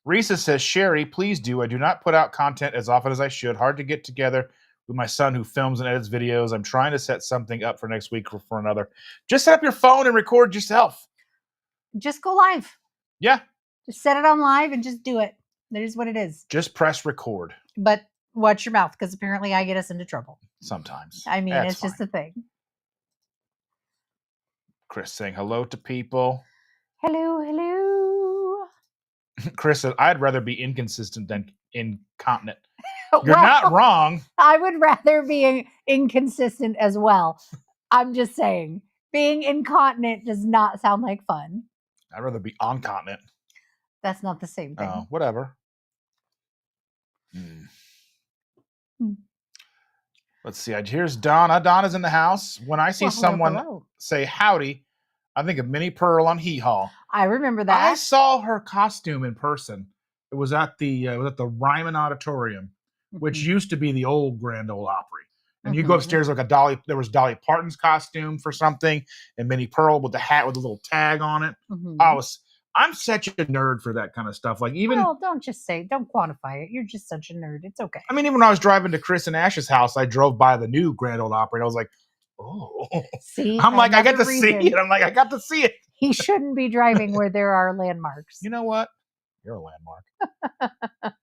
Risa says, "Sherry, please do. I do not put out content as often as I should. Hard to get together with my son who films and edits videos. I'm trying to set something up for next week for another. Just set up your phone and record yourself." Just go live. Yeah. Just set it on live and just do it. That is what it is. Just press record. But watch your mouth because apparently I get us into trouble. Sometimes. I mean, That's it's just fine. a thing. Chris saying hello to people. Hello, hello. Chris said, "I'd rather be inconsistent than incontinent." You're Well, not wrong. I would rather be inconsistent as well. I'm just saying, being incontinent does not sound like fun. I'd rather be on-continent. That's not the same thing. Oh, whatever. Let's see. Here's Donna. Donna's in the house. When I see Well, hello, someone hello. say howdy, I think of Minnie Pearl on Hee Haw. I remember I that. saw her costume in person. It was at the Ryman Auditorium, which used to be the old Grand Ole Opry. And you go upstairs like there was Dolly Parton's costume for something, and Minnie Pearl with the hat with a little tag on it. I'm such a nerd for that kind of stuff. Like even Well, don't quantify it. You're just such a nerd. It's okay. I mean, even when I was driving to Chris and Ash's house, I drove by the new Grand Ole Opry, and I was like, "Oh, see." I'm like, I got to see it. I'm like, I got to see it. He shouldn't be driving where there are landmarks. You know what? You're a landmark.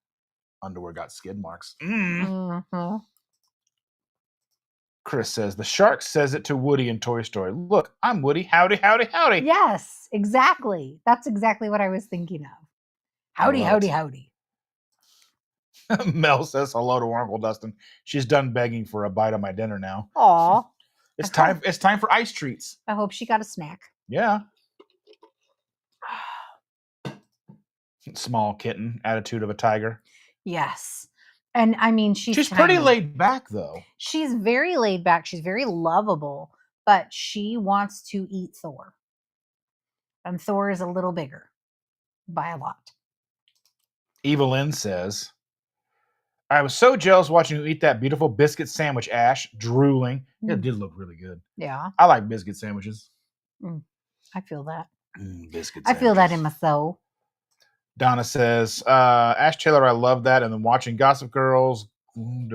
Underwear got skid marks. Chris says, "The shark says it to Woody in Toy Story. Look, I'm Woody. Howdy, howdy, howdy." Yes, exactly. That's exactly what I was thinking of. Howdy, howdy, howdy. Mel says hello to Uncle Dustin. She's done begging for a bite of my dinner now. Aw. It's time for ice treats. I hope she got a snack. Yeah. Small kitten, attitude of a tiger. Yes. And I mean, she's pretty laid back, though. She's very laid back. She's very lovable, but she wants to eat Thor. And Thor is a little bigger by a lot. Evelyn says, "I was so jealous watching you eat that beautiful biscuit sandwich, Ash. Drooling. It did look really good. Yeah. I like biscuit sandwiches." I feel that. Biscuit sandwiches. I feel that in my soul. Donna says, "Ash Taylor, I love that. And then watching Gossip Girls. I'm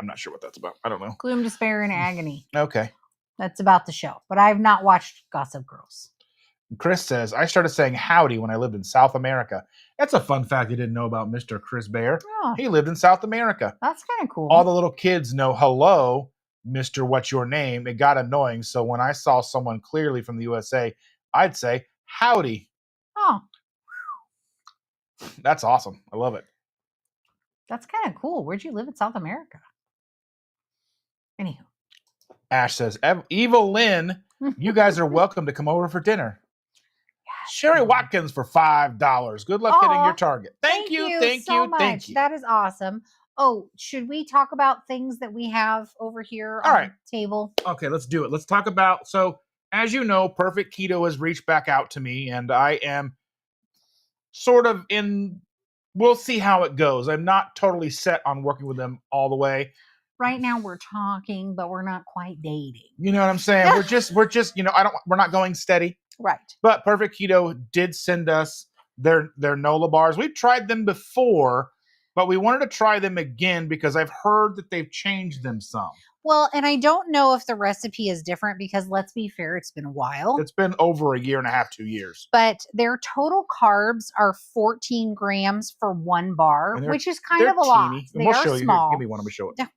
not sure what that's about. I don't know. Gloom, despair, and agony. Okay. That's about the show. But I have not watched Gossip Girls." Chris says, "I started saying howdy when I lived in South America." That's a fun fact you didn't know about Mr. Chris Bear. Oh, He lived in South America. that's kind of cool. All the little kids know hello, Mr. What's your name? It got annoying. So when I saw someone clearly from the USA, I'd say howdy. Oh, That's awesome. I love it. that's kind of cool. Where'd you live in South America? Anywho. Ash says, "Evil Lynn, you guys are welcome to come over for dinner." Sherry Watkins for $5. Good luck hitting your target. Thank you so much. That is awesome. Oh, should we talk about things that we have over here on the table? Okay, let's do it. Let's talk about, so as you know, Perfect Keto has reached back out to me, and I am sort of we'll see how it goes. I'm not totally set on working with them all the way. Right now we're talking, but we're not quite dating. You know what I'm saying? we're just, we're not going steady. Right. But Perfect Keto did send us their NOLA bars. We've tried them before, but we wanted to try them again because I've heard that they've changed them some. Well, and I don't know if the recipe is different because let's be fair, it's been a while. It's been over a year and a half, 2 years. But their total carbs are 14 grams for one bar, which is kind of a lot. They They are are small. small. Give me one. I'm going to show it. Yeah.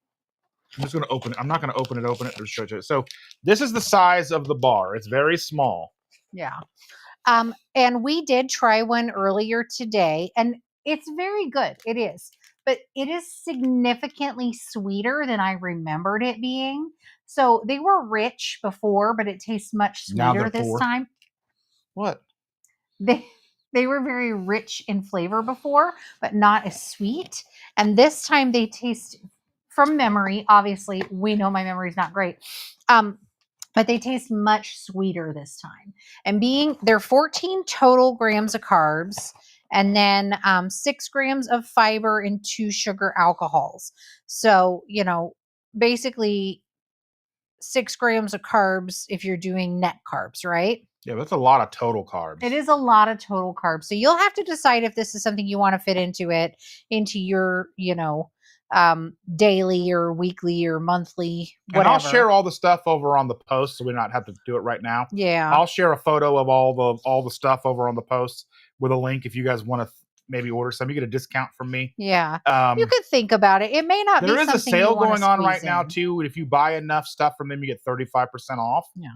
I'm just going to open it. I'm not going to open it. Just show it. So this is the size of the bar. It's very small. Yeah. And we did try one earlier today, and it's very good. It is. But it is significantly sweeter than I remembered it being. So they were rich before, but it tastes much sweeter this time. What? They were very rich in flavor before, but not as sweet. And this time they taste, from memory, obviously, we know my memory is not great. But they taste much sweeter this time. And they're 14 total grams of carbs, and then 6 grams of fiber and 2 sugar alcohols. So, basically 6 grams of carbs if you're doing net carbs, right? Yeah, that's a lot of total carbs. It is a lot of total carbs. So you'll have to decide if this is something you want to fit into your, daily or weekly or monthly, whatever. And I'll share all the stuff over on the post so we don't have to do it right now. Yeah. I'll share a photo of all the stuff over on the post with a link if you guys want to maybe order some. You get a discount from me. Yeah. You could think about it. It may not be something. There is a sale going on right now too. If you buy enough stuff from them, you get 35% off. Yeah.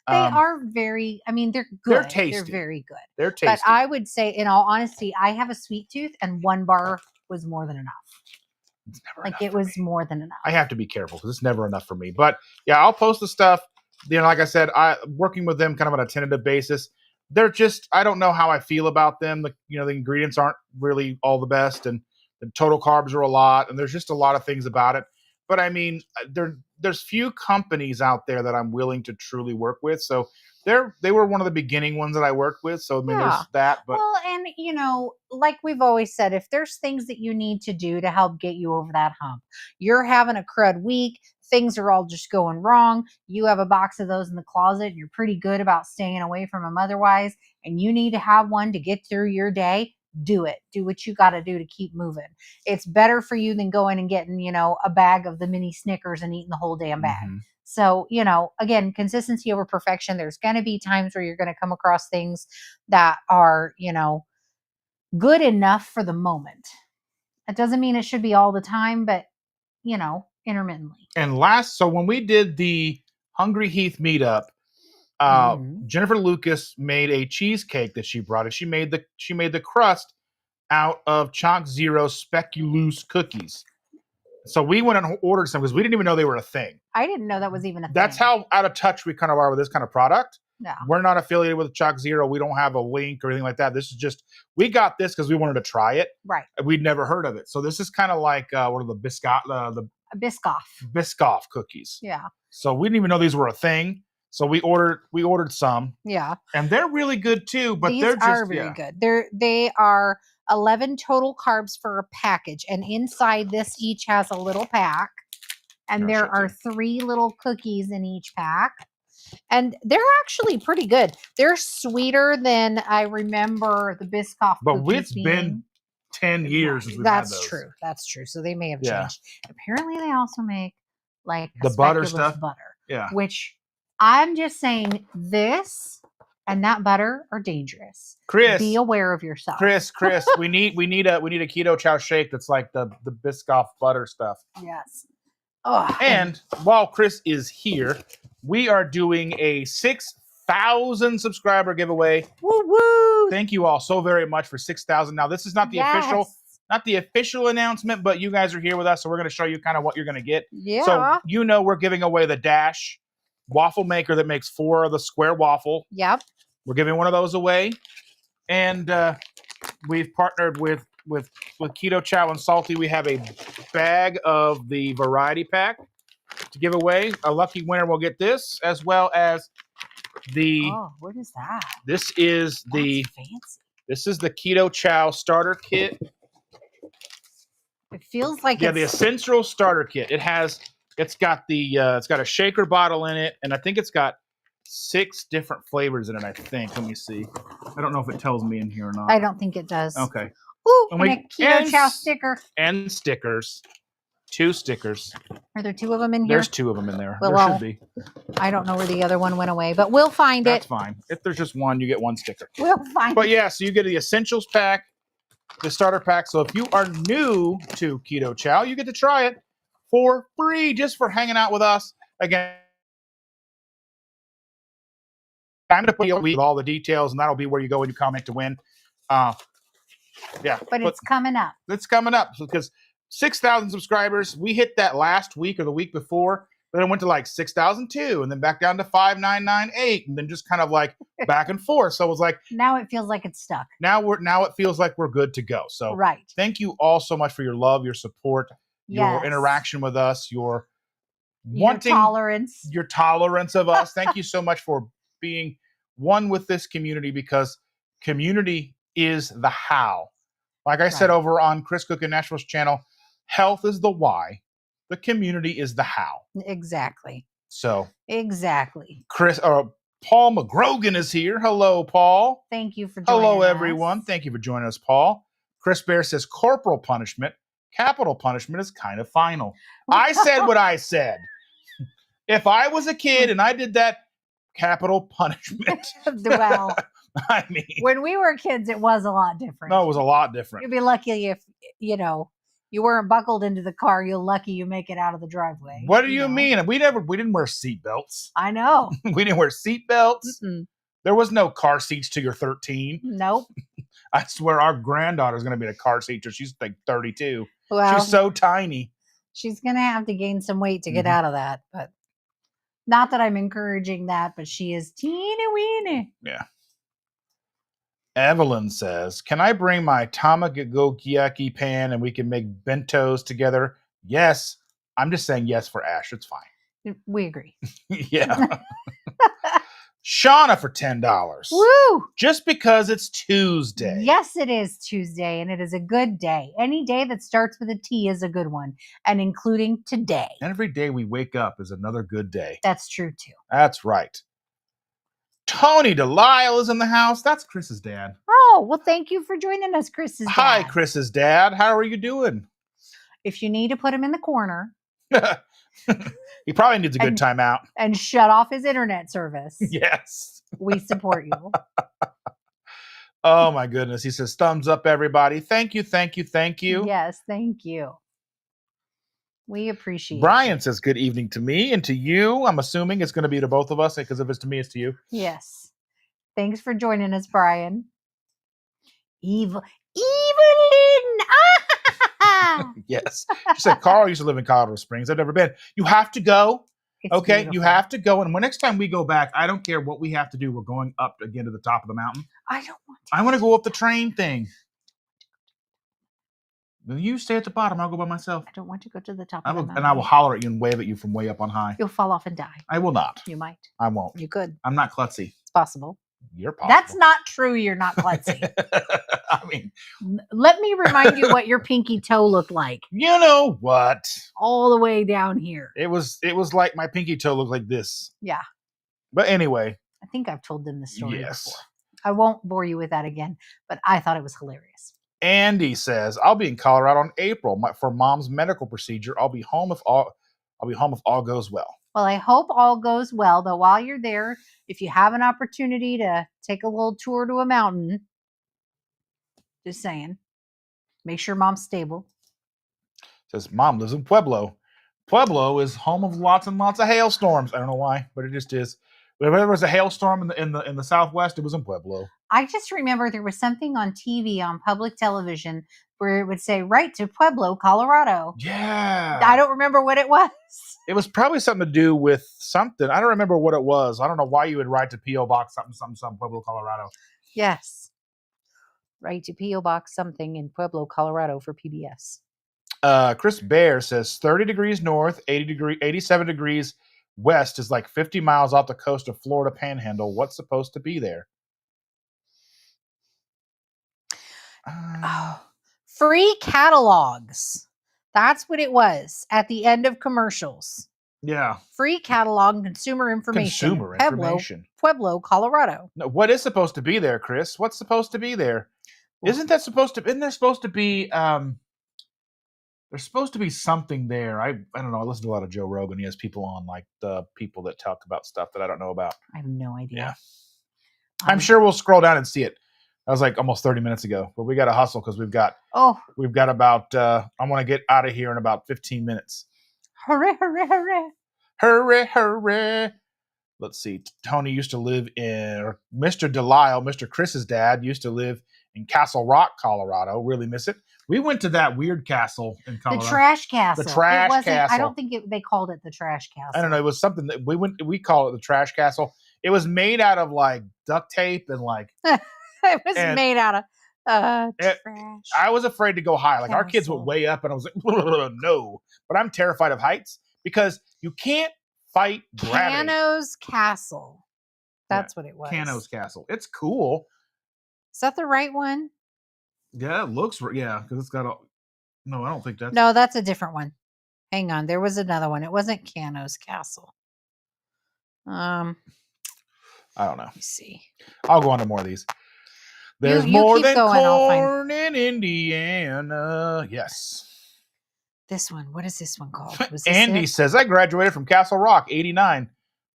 They are very, they're good. They're tasty. They're very good. They're tasty. But I would say, in all honesty, I have a sweet tooth and one bar was more than enough. It's never enough. It was more than enough. I have to be careful because it's never enough for me. But yeah, I'll post the stuff. Like I said, working with them kind of on a tentative basis. They're just, I don't know how I feel about them. The ingredients aren't really all the best, and the total carbs are a lot, and there's just a lot of things about it. But there's few companies out there that I'm willing to truly work with. So they were one of the beginning ones that I worked with. So there's that. But well, and like we've always said, if there's things that you need to do to help get you over that hump, you're having a crud week, things are all just going wrong, you have a box of those in the closet, and you're pretty good about staying away from them otherwise, and you need to have one to get through your day, do it. Do what you got to do to keep moving. It's better for you than going and getting, a bag of the mini Snickers and eating the whole damn bag. Mm-hmm. So, again, consistency over perfection. There's going to be times where you're going to come across things that are, good enough for the moment. That doesn't mean it should be all the time, but, intermittently. And so when we did the Hungry Heath meetup, Jennifer Lucas made a cheesecake that she brought, and she made the crust out of Chalk Zero Speculoos cookies. So we went and ordered some because we didn't even know they were a thing. I didn't know that was even a thing. That's how out of touch we kind of are with this kind of product. Yeah. We're not affiliated with Chalk Zero. We don't have a link or anything like that. This is just, we got this because we wanted to try it. Right. We'd never heard of it. So this is kind of like one of the Biscoff cookies. Yeah. So we didn't even know these were a thing. So we ordered some. Yeah. And they're really good too, but these they're just are very good. They are 11 total carbs for a package, and inside this each has a little pack, and there are 3 little cookies in each pack, and they're actually pretty good. They're sweeter than I remember the Biscoff but cookies it's been 10 years since we've had those. That's true. So they may have changed. Apparently they also make like the butter stuff. Yeah. Which I'm just saying, this and that butter are dangerous. Chris, be aware of yourself. Chris, we need a keto chow shake that's like the Biscoff butter stuff. Yes. Oh, and while Chris is here, we are doing a 6,000 subscriber giveaway. Woo woo! Thank you all so very much for 6,000. Now this is not the official announcement, but you guys are here with us, so we're going to show you kind of what you're going to get. Yeah. So we're giving away the Dash waffle maker that makes 4 of the square waffle. Yep. We're giving one of those away, and we've partnered with Keto Chow and Salty. We have a bag of the variety pack to give away. A lucky winner will get this, as well as the. Oh, what is that? This is fancy. This is the Keto Chow starter kit. It feels like the essential starter kit. It's got a shaker bottle in it, and I think it's got 6 different flavors in it, I think. Let me see. I don't know if it tells me in here or not. I don't think it does. Okay. Ooh, and a Keto Chow sticker. And stickers. 2 stickers. Are there 2 of them in here? There's 2 of them in there. Well, there should be. I don't know where the other one went away, but we'll find That's it. fine. If there's just one, you get 1 sticker. We'll find But it. yeah, so you get the essentials pack, the starter pack. So if you are new to Keto Chow, you get to try it for free just for hanging out with us. Again, I'm going to put you with all the details, and that'll be where you go when you comment to win. Yeah. But it's coming up. It's coming up because 6,000 subscribers. We hit that last week or the week before. Then it went to like 6,002 and then back down to 5,998 and then just kind of like back and forth. So it was like now it feels like it's stuck. Now it feels like we're good to go. So right. Thank you all so much for your love, your support, your interaction with us, your tolerance of us. Thank you so much for being one with this community, because community is the how. Like I said over on Chris Cook and Nashville's channel, health is the why. The community is the how. Exactly. So exactly. Paul McGrogan is here. Hello, Paul. Thank you for joining Hello, us. everyone. Thank you for joining us, Paul. Chris Bear says corporal punishment. Capital punishment is kind of final. I said what I said. If I was a kid and I did that, capital punishment. Well, I mean, when we were kids, it was a lot different. No, it was a lot different. You'd be lucky if, you weren't buckled into the car. You're lucky you make it out of the driveway. What do you mean? We didn't wear seatbelts. I know. We didn't wear seatbelts. There was no car seats till you're 13. Nope. I swear our granddaughter's going to be in a car seat till she's like 32. Well, she's so tiny. She's going to have to gain some weight to get out of that. But not that I'm encouraging that, but she is teeny weeny. Yeah. Evelyn says, can I bring my tamagoyaki pan and we can make bentos together? Yes. I'm just saying yes for Ash. It's fine. We agree. Yeah. Shauna for $10. Woo! Just because it's Tuesday. Yes, it is Tuesday, and it is a good day. Any day that starts with a T is a good one, and including today. Every day we wake up is another good day. That's true, too. That's right. Tony Delisle is in the house. That's Chris's dad. Oh, well, thank you for joining us, Chris's dad. Hi, Chris's dad. How are you doing? If you need to put him in the corner. He probably needs a good timeout. And shut off his internet service. Yes. We support you. Oh, my goodness. He says, thumbs up, everybody. Thank you, thank you, thank you. Yes, thank you. We appreciate it. Brian says, good evening to me and to you. I'm assuming it's going to be to both of us, because if it's to me, it's to you. Yes. Thanks for joining us, Brian. Evelyn. Yes. She said, Carl used to live in Colorado Springs. I've never been. You have to go. It's okay. beautiful. You have to go. And when next time we go back, I don't care what we have to do. We're going up again to the top of the mountain. I don't want to. I want to go up the train thing. You stay at the bottom. I'll go by myself. I don't want to go to the top of the mountain. And I will holler at you and wave at you from way up on high. You'll fall off and die. I will not. You might. I won't. You could. I'm not klutzy. It's possible. You're possible. That's not true. You're not klutzy. I mean, let me remind you what your pinky toe looked like. You know what? All the way down here. It was like my pinky toe looked like this. Yeah. But anyway. I think I've told them the story yes. before. I won't bore you with that again, but I thought it was hilarious. Andy says, I'll be in Colorado in April for Mom's medical procedure. I'll be home if all goes well. Well, I hope all goes well, but while you're there, if you have an opportunity to take a little tour to a mountain, just saying, make sure Mom's stable. Says Mom lives in Pueblo. Pueblo is home of lots and lots of hailstorms. I don't know why, but it just is. Whenever there was a hailstorm in the Southwest, it was in Pueblo. I just remember there was something on TV, on public television, where it would say, right to Pueblo, Colorado. Yeah. I don't remember what it was. It was probably something to do with something. I don't remember what it was. I don't know why you would write to P.O. Box something, Pueblo, Colorado. Yes. Write to P.O. Box something in Pueblo, Colorado for PBS. Chris Bear says 30 degrees north, 87 degrees west is like 50 miles off the coast of Florida Panhandle. What's supposed to be there? Free catalogs. That's what it was at the end of commercials. Yeah. Free catalog, consumer information. Pueblo, Colorado. No, what is supposed to be there, Chris? What's supposed to be there? Isn't there supposed to be There's supposed to be something there. I don't know. I listen to a lot of Joe Rogan. He has people on, like the people that talk about stuff that I don't know about. I have no idea. Yeah. I'm sure we'll scroll down and see it. That was like almost 30 minutes ago, but we got to hustle because we've got about. I want to get out of here in about 15 minutes. Hurry, hurry, hurry! Hurry, hurry! Let's see. Tony used to live in, or Mr. Delisle, Mr. Chris's dad, used to live in Castle Rock, Colorado. Really miss it. We went to that weird castle in Colorado. The trash castle. The trash castle. I don't think they called it the trash castle. I don't know. It was something that we call it the trash castle. It was made out of like duct tape and like. It was made out of trash. I was afraid to go high. Like our kids went way up, and I was like, no. But I'm terrified of heights because you can't fight gravity. Cano's Castle. That's what it was. Cano's Castle. It's cool. Is that the right one? Yeah, it looks. Yeah, because it's got a. No, I don't think that's. No, that's a different one. Hang on, there was another one. It wasn't Cano's Castle. I don't know. Let me see. I'll go on to more of these. There's more than corn in Indiana. Yes. This one. What is this one called? Andy says, I graduated from Castle Rock, 89.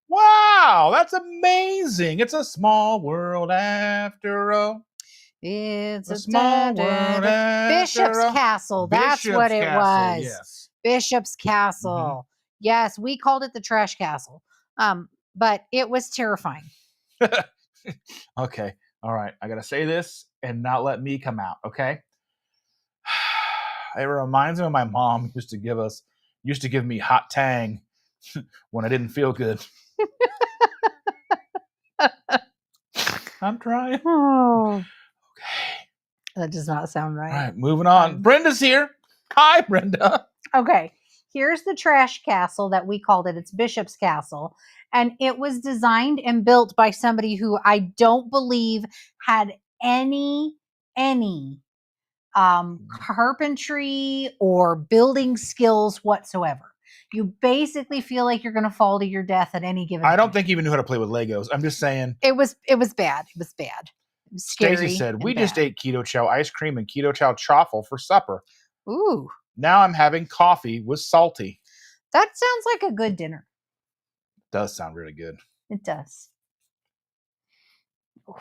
Wow, that's amazing. It's a small world after all. It's a small world. Bishop's Castle. That's what it was. Yes. Bishop's Castle. Mm-hmm. Yes, we called it the trash castle. But it was terrifying. Okay. All right. I got to say this and not let me come out. Okay. It reminds me of my mom used to give me hot tang when I didn't feel good. I'm trying. Oh. Okay. That does not sound right. All right. Moving on. Brenda's here. Hi, Brenda. Okay. Here's the trash castle that we called it. It's Bishop's Castle. And it was designed and built by somebody who I don't believe had any carpentry or building skills whatsoever. You basically feel like you're going to fall to your death at any given I don't point. think he even knew how to play with Legos. I'm just saying. It was bad. It was bad. It was scary. Stacey said, we just ate Keto Chow ice cream and Keto Chow chaffle for supper. Ooh. Now I'm having coffee with salty. That sounds like a good dinner. Does sound really good. It does. Ooh,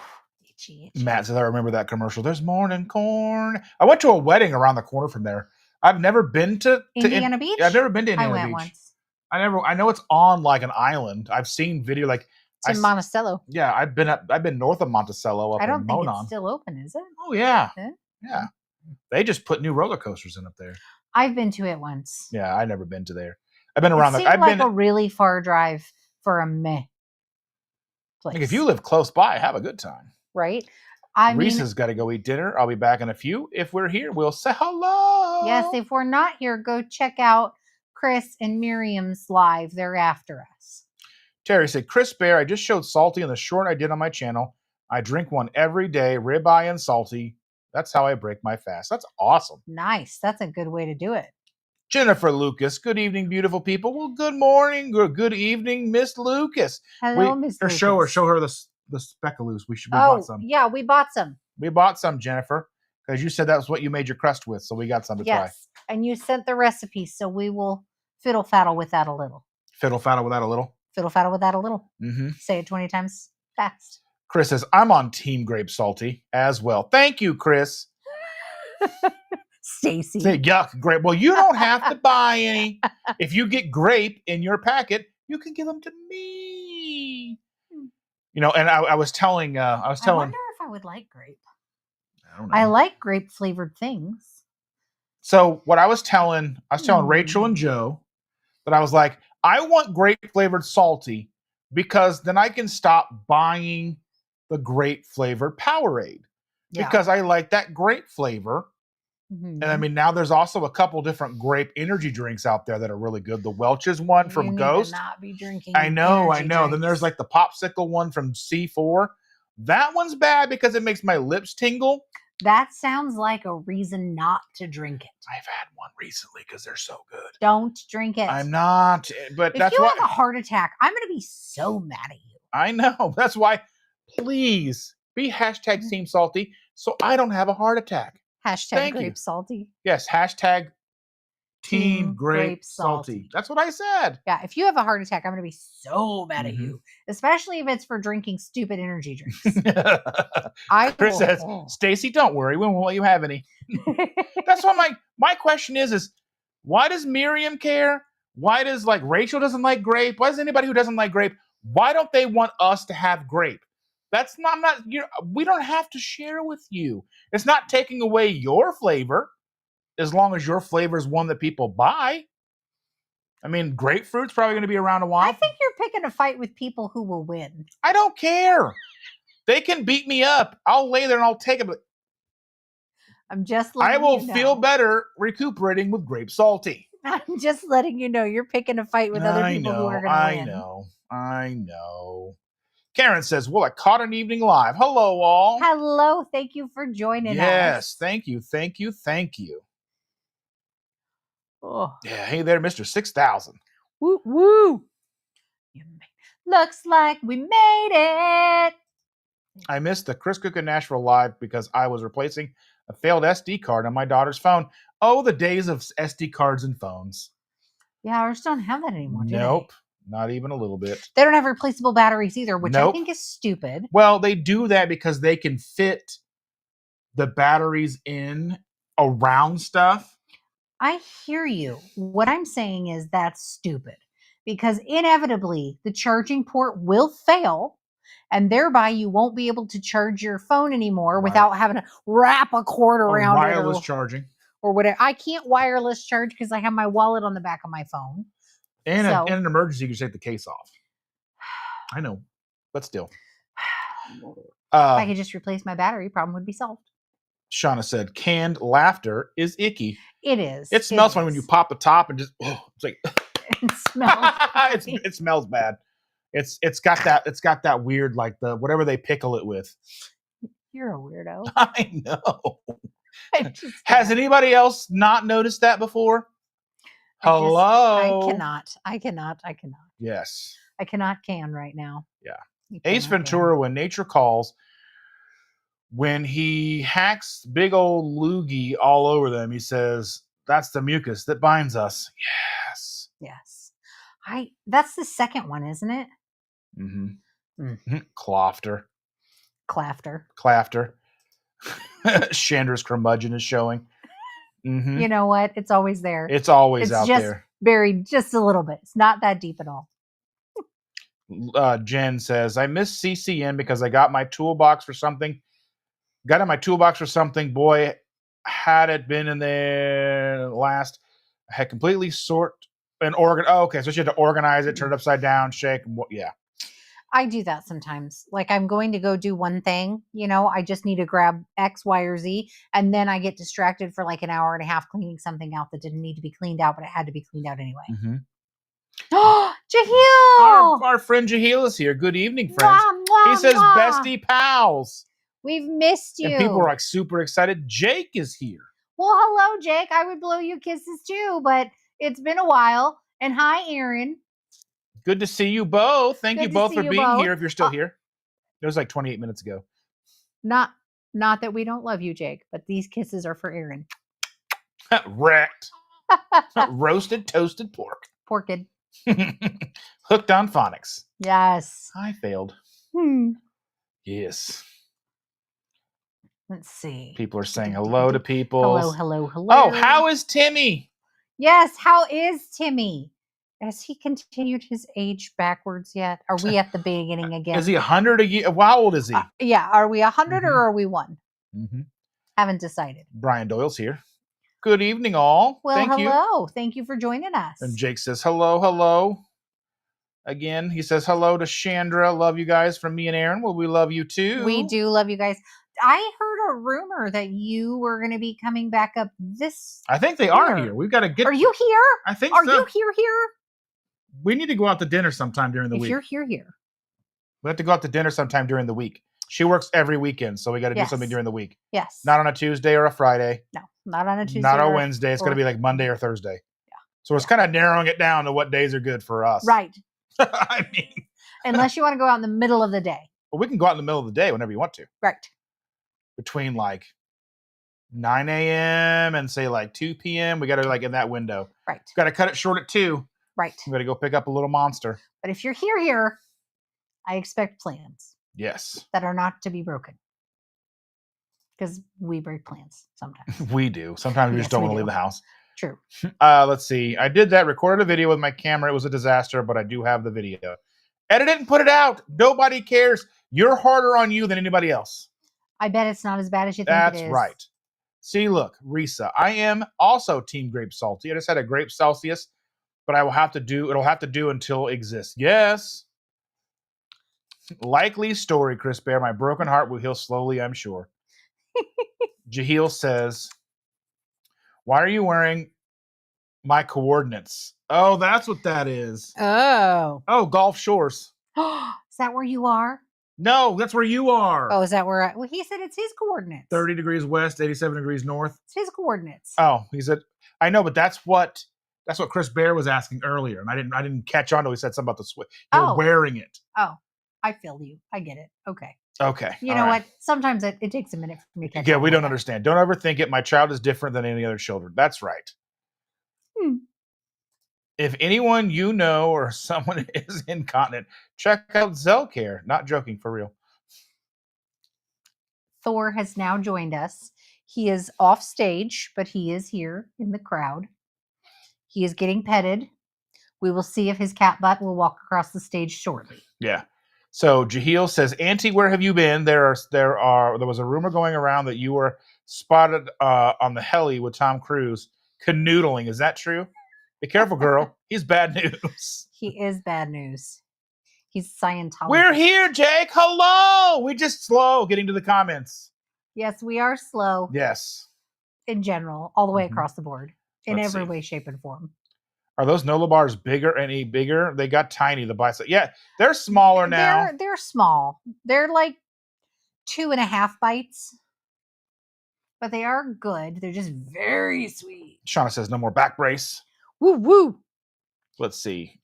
itchy. Matt says, I remember that commercial. There's morning corn. I went to a wedding around the corner from there. I've never been to Indiana Beach. I've never been to Indiana Beach. I went once. I know it's on like an island. I've seen video like it's in Monticello. Yeah, I've been north of Monticello up in Monon. I don't think it's still open, is it? Oh yeah. Yeah. They just put new roller coasters in up there. I've been to it once. Yeah, I've never been to there. I've been around. I've been a really far drive for a meh place. Like if you live close by, have a good time. Right? Reese has got to go eat dinner. I'll be back in a few. If we're here, we'll say hello. Yes, if we're not here, go check out Chris and Miriam's live. They're after us. Terry said, Chris Bear, I just showed salty in the short I did on my channel. I drink one every day, ribeye and salty. That's how I break my fast. That's awesome. Nice. That's a good way to do it. Jennifer Lucas. Good evening, beautiful people. Well, good morning or good evening, Miss Lucas. Hello, Miss Lucas. Show her the Speckaloos. We bought some. Yeah, we bought some. We bought some, Jennifer, because you said that was what you made your crust with, so we got some to try. Yes, and you sent the recipe, so we will fiddle-faddle with that a little. Fiddle-faddle with that a little? Fiddle-faddle with that a little. Mm-hmm. Say it 20 times fast. Chris says, I'm on Team Grape Salty as well. Thank you, Chris. Stacy. Yuck, grape. Well, you don't have to buy any. If you get grape in your packet, you can give them to me. You know, and I was telling. I wonder if I would like grape. I don't know. I like grape flavored things. So what I was telling Rachel and Joe that I was like, I want grape flavored salty because then I can stop buying the grape flavored Powerade because I like that grape flavor. Mm-hmm. And I mean, now there's also a couple different grape energy drinks out there that are really good. The Welch's one from Ghost. To not be drinking. I know. Drinks. Then there's like the popsicle one from C4. That one's bad because it makes my lips tingle. That sounds like a reason not to drink it. I've had one recently because they're so good. Don't drink it. I'm not. But if you have a heart attack, I'm going to be so mad at you. I know. That's why, please be hashtag Team Salty so I don't have a heart attack. Hashtag grape salty. Yes, hashtag Team grape salty. That's what I said. Yeah, if you have a heart attack, I'm going to be so mad at Mhm. you, especially if it's for drinking stupid energy drinks. Chris says, Stacy, don't worry, we won't let you have any. That's what my question is why does Miriam care? Why does like Rachel doesn't like grape? Why does anybody who doesn't like grape? Why don't they want us to have grape? That's not we don't have to share with you. It's not taking away your flavor as long as your flavor is one that people buy. I mean, grapefruit's probably going to be around a while. I think you're picking a fight with people who will win. I don't care. They can beat me up. I'll lay there and I'll take it. But I'm just I letting will you know. feel better recuperating with grape salty. I'm just letting you know you're picking a fight with other people who are going to win. I know. Karen says, well, I caught an evening live. Hello, all. Hello. Thank you for joining us. Yes, thank you. Oh. Yeah, hey there, Mr. 6000. Woo, woo. Looks like we made it. I missed the Chris Cook in Nashville live because I was replacing a failed SD card on my daughter's phone. Oh, the days of SD cards and phones. Yeah, ours don't have that anymore, do Nope, not even a little bit. They don't have replaceable batteries either, which Nope. I think is stupid. Well, they do that because they can fit the batteries in around stuff. I hear you. What I'm saying is that's stupid because inevitably the charging port will fail and thereby you won't be able to charge your phone anymore without having to wrap a cord around wireless charging or whatever. I can't wireless charge because I have my wallet on the back of my phone. And in an emergency, you can take the case off. I know, but still. If I could just replace my battery, problem would be solved. Shauna said, canned laughter is icky. It is. It smells funny when you pop the top and just, it's like, it smells it smells bad. It's got that weird, like the whatever they pickle it with. You're a weirdo. I know. Has anybody else not noticed that before? Hello. I cannot. Yes. I cannot right now. Yeah. Ace Ventura, when nature calls, when he hacks big old loogie all over them, he says, that's the mucus that binds us. Yes. Yes. That's the second one, isn't it? Mm-hmm. Clafter. Chandra's curmudgeon is showing. Mm-hmm. You know what? It's always there. It's always out there. Buried just a little bit. It's not that deep at all. Jen says, I miss CCN because I got my toolbox for something. Boy, had it been in there last, I had completely sort and organ. Oh, okay. So she had to organize it, turn it upside down, shake. Yeah. I do that sometimes. Like I'm going to go do one thing, I just need to grab X, Y, or Z. And then I get distracted for like an hour and a half cleaning something out that didn't need to be cleaned out, but it had to be cleaned out anyway. Mm-hmm. Jahil! Our friend Jahil is here. Good evening, friends. Mwah, mwah, he says, mwah. Bestie pals. We've missed you. And people are like super excited. Jake is here. Well, hello, Jake. I would blow you kisses too, but it's been a while. And hi, Aaron. Good to see you both. Thank you both for being here if you're still here. It was like 28 minutes ago. Not that we don't love you, Jake, but these kisses are for Aaron. Wrecked. Roasted, toasted pork. Porked. Hooked on phonics. Yes. I failed. Yes. Let's see. People are saying hello to people. Hello. Oh, how is Timmy? Yes, how is Timmy? Has he continued his age backwards yet? Are we at the beginning again? Is he 100 a year? How old is he? Yeah, are we 100 or are we 1? Mm-hmm. Haven't decided. Brian Doyle's here. Good evening, all. Well, hello. Thank you for joining us. And Jake says, hello. Again, he says, hello to Chandra. Love you guys from me and Aaron. Well, we love you too. We do love you guys. I heard a rumor that you were going to be coming back up this I think they are here. We've got to get... Are you here? I think so. Are you here? We need to go out to dinner sometime during the week. If you're here. We have to go out to dinner sometime during the week. She works every weekend, so we got to do something during the week. Yes. Not on a Tuesday or a Friday. No, not on a Tuesday. Not on a Wednesday. It's going to be like Monday or Thursday. Yeah. So it's kind of narrowing it down to what days are good for us. Right. I mean. Unless you want to go out in the middle of the day. Well, we can go out in the middle of the day whenever you want to. Right. Between like 9 a.m. and say like 2 p.m. We got to like in that window. Right. Got to cut it short at 2. Right. We got to go pick up a little monster. But if you're here, I expect plans. Yes. That are not to be broken. Because we break plans sometimes. We do. Sometimes we just don't want to leave the house. True. Let's see. I did that, recorded a video with my camera. It was a disaster, but I do have the video. Edit it and put it out. Nobody cares. You're harder on you than anybody else. I bet it's not as bad as you think it is. That's right. See, look, Risa, I am also Team Grape Salty. I just had a Grape Celsius, but it'll have to do until it exists. Yes. Likely story, Chris Bear. My broken heart will heal slowly, I'm sure. Jaheel says, why are you wearing my coordinates? Oh, that's what that is. Oh. Oh, Gulf Shores. Is that where you are? No, that's where you are. Oh, is that where well, he said it's his coordinates. 30 degrees west, 87 degrees north. It's his coordinates. Oh, he said, I know, but that's what Chris Bear was asking earlier. And I didn't catch on till he said something about the switch. You're wearing it. Oh, I feel you. I get it. Okay. Okay. You know what? Sometimes it takes a minute for me to catch on. Yeah, we don't understand. Don't overthink it. My child is different than any other children. That's right. If anyone you know or someone is incontinent, check out Zellcare. Not joking, for real. Thor has now joined us. He is off stage, but he is here in the crowd. He is getting petted. We will see if his cat butt will walk across the stage shortly. Yeah. So Jaheel says, Auntie, where have you been? There was a rumor going around that you were spotted on the heli with Tom Cruise canoodling. Is that true? Be careful, girl. He's bad news. He is bad news. He's Scientology. We're here, Jake. Hello. We just slow getting to the comments. Yes, we are slow. Yes. In general, all the way across the board. In every way, shape, and form. Are those Nola bars bigger? Any bigger? They got tiny, the bites. Yeah, they're smaller now. They're small. They're like 2.5 bites. But they are good. They're just very sweet. Shauna says, no more back brace. Woo woo. Let's see.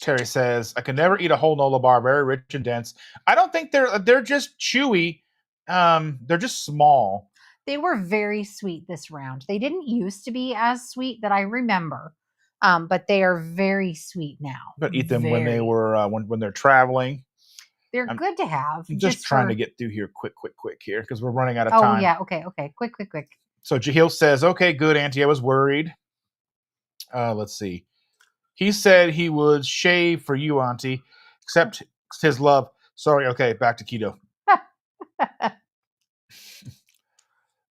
Terry says, I can never eat a whole Nola bar, very rich and dense. I don't think they're just chewy. They're just small. They were very sweet this round. They didn't used to be as sweet that I remember. But they are very sweet now. But eat them when they were when they're traveling. They're good to have. I'm just trying to get through here quick here because we're running out of time. Oh yeah, okay. Quick. So Jaheel says, okay, good, Auntie. I was worried. Let's see. He said he would shave for you, Auntie, except his love. Sorry, okay, back to keto.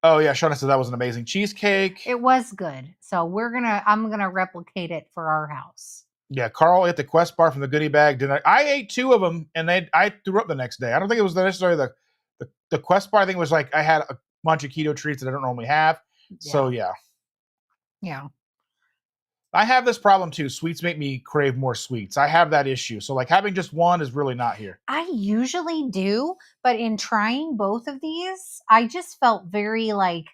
Oh yeah, Shauna said that was an amazing cheesecake. It was good. So I'm gonna replicate it for our house. Yeah, Carl ate the Quest bar from the goodie bag. I ate 2 of them, and I threw up the next day. I don't think it was necessarily the Quest bar. I think it was like I had a bunch of keto treats that I don't normally have. Yeah. So yeah. I have this problem too. Sweets make me crave more sweets. I have that issue. So like having just one is really not here. I usually do, but in trying both of these, I just felt very like,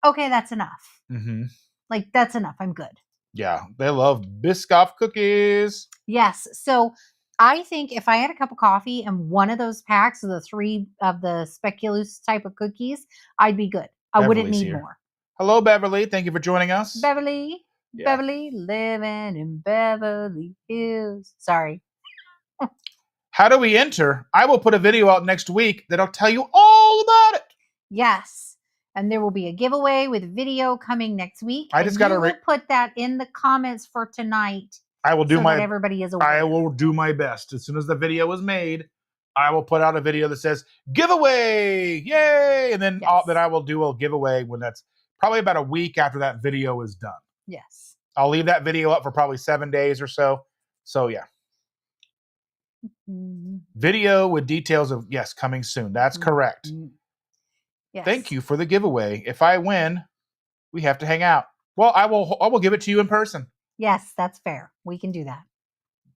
okay, that's enough. Mm-hmm. Like that's enough. I'm good. Yeah, they love Biscoff cookies. Yes. So I think if I had a cup of coffee and one of those packs of the 3 of the speculoos type of cookies, I'd be good. I wouldn't need more. Hello, Beverly. Thank you for joining us. Beverly. Yeah. Beverly, living in Beverly Hills. Sorry. How do we enter? I will put a video out next week that'll tell you all about it. Yes. And there will be a giveaway with video coming next week. I just got to put that in the comments for tonight. I will do that everybody is aware. I will do my best. As soon as the video is made, I will put out a video that says giveaway, yay! And then then I will do a giveaway when that's probably about a week after that video is done. Yes. I'll leave that video up for probably 7 days or so. So yeah. Mm-hmm. Video with details of coming soon. That's correct. Yes. Thank you for the giveaway. If I win, we have to hang out. Well, I will give it to you in person. Yes, that's fair. We can do that.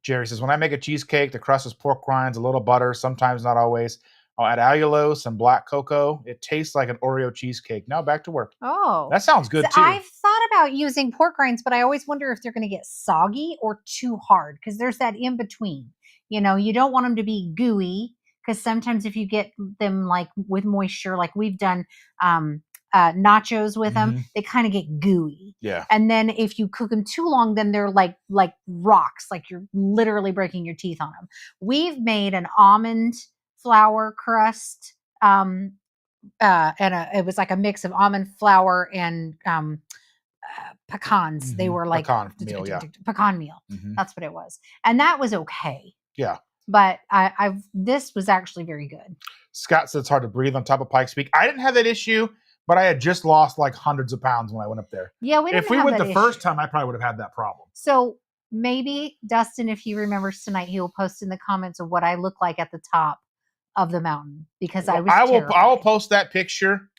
Jerry says, when I make a cheesecake, the crust is pork rinds, a little butter, sometimes not always. I'll add allulose and black cocoa. It tastes like an Oreo cheesecake. Now back to work. Oh. That sounds good too. I've thought about using pork rinds, but I always wonder if they're going to get soggy or too hard because there's that in between. You know, you don't want them to be gooey because sometimes if you get them like with moisture, like we've done nachos with them, they kind of get gooey. Yeah. And then if you cook them too long, then they're like rocks, like you're literally breaking your teeth on them. We've made an almond flour crust, and it was like a mix of almond flour and pecans. They were like pecan meal, yeah. Pecan meal. That's what it was, and that was okay. Yeah. But this was actually very good. Scott said it's hard to breathe on top of Pikes Peak. I didn't have that issue, but I had just lost like hundreds of pounds when I went up there. Yeah, if we went the first time, I probably would have had that problem. So maybe Dustin, if he remembers tonight, he will post in the comments of what I look like at the top of the mountain, because I will post that picture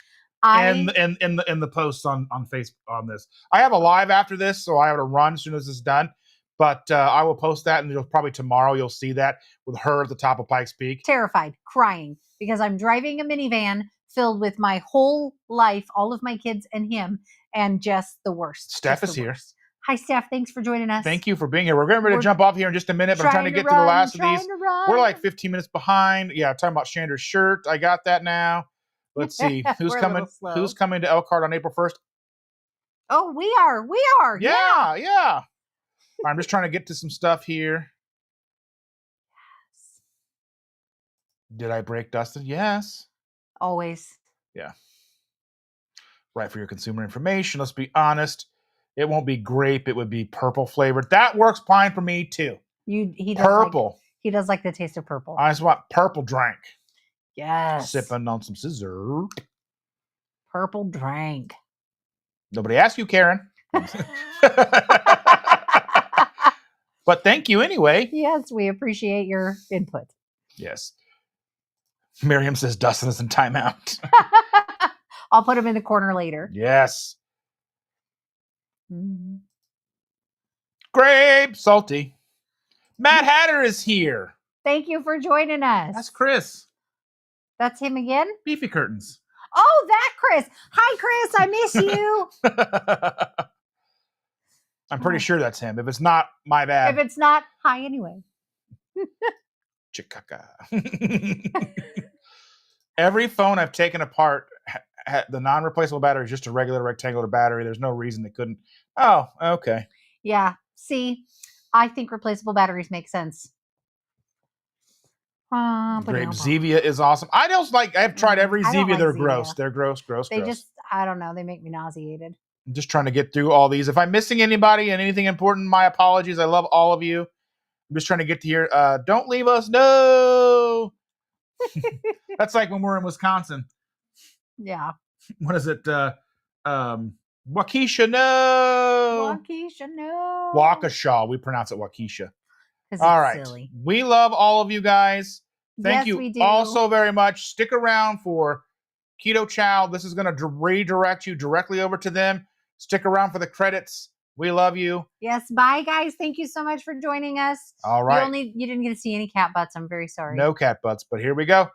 in the posts on Facebook on this. I have a live after this, so I have to run as soon as it's done. But I will post that, and probably tomorrow you'll see that with her at the top of Pikes Peak. Terrified, crying, because I'm driving a minivan filled with my whole life, all of my kids and him, and just the worst. Steph is here. Hi, Steph. Thanks for joining us. Thank you for being here. We're getting ready to jump off here in just a minute, but I'm trying to get to the last of these. We're like 15 minutes behind. Yeah, talking about Chandra's shirt. I got that now. Let's see. Who's coming? Who's coming to Elkhart on April 1st? Oh, we are. We are. Yeah. I'm just trying to get to some stuff here. Yes. Did I break Dustin? Yes. Always. Yeah. Right, for your consumer information. Let's be honest. It won't be grape. It would be purple flavored. That works fine for me too. He does purple. He does like the taste of purple. I just want purple drink. Yes. Sipping on some scissor. Purple drink. Nobody asked you, Karen. But thank you anyway. Yes, we appreciate your input. Yes. Miriam says Dustin is in timeout. I'll put him in the corner later. Yes. Grape, salty. Matt Hatter is here. Thank you for joining us. That's Chris. That's him again? Beefy curtains. Oh, that Chris. Hi, Chris. I miss you. I'm pretty sure that's him. If it's not, my bad. If it's not, hi anyway. Chicaca. Every phone I've taken apart, the non-replaceable battery is just a regular rectangular battery. There's no reason they couldn't. Oh, okay. Yeah. See, I think replaceable batteries make sense. Grape Zevia is awesome. I've tried every Zevia. They're gross. They're gross. They just, I don't know. They make me nauseated. I'm just trying to get through all these. If I'm missing anybody and anything important, my apologies. I love all of you. I'm just trying to get to here. Don't leave us. No. That's like when we're in Wisconsin. Yeah. What is it? Waukesha, no. Waukesha, no. Waukesha. We pronounce it Waukesha. All right. Silly. We love all of you guys. Thank you we do. all so very much. Stick around for Keto Chow. This is going to redirect you directly over to them. Stick around for the credits. We love you. Yes. Bye, guys. Thank you so much for joining us. All right. You didn't get to see any cat butts. I'm very sorry. No cat butts, but here we go.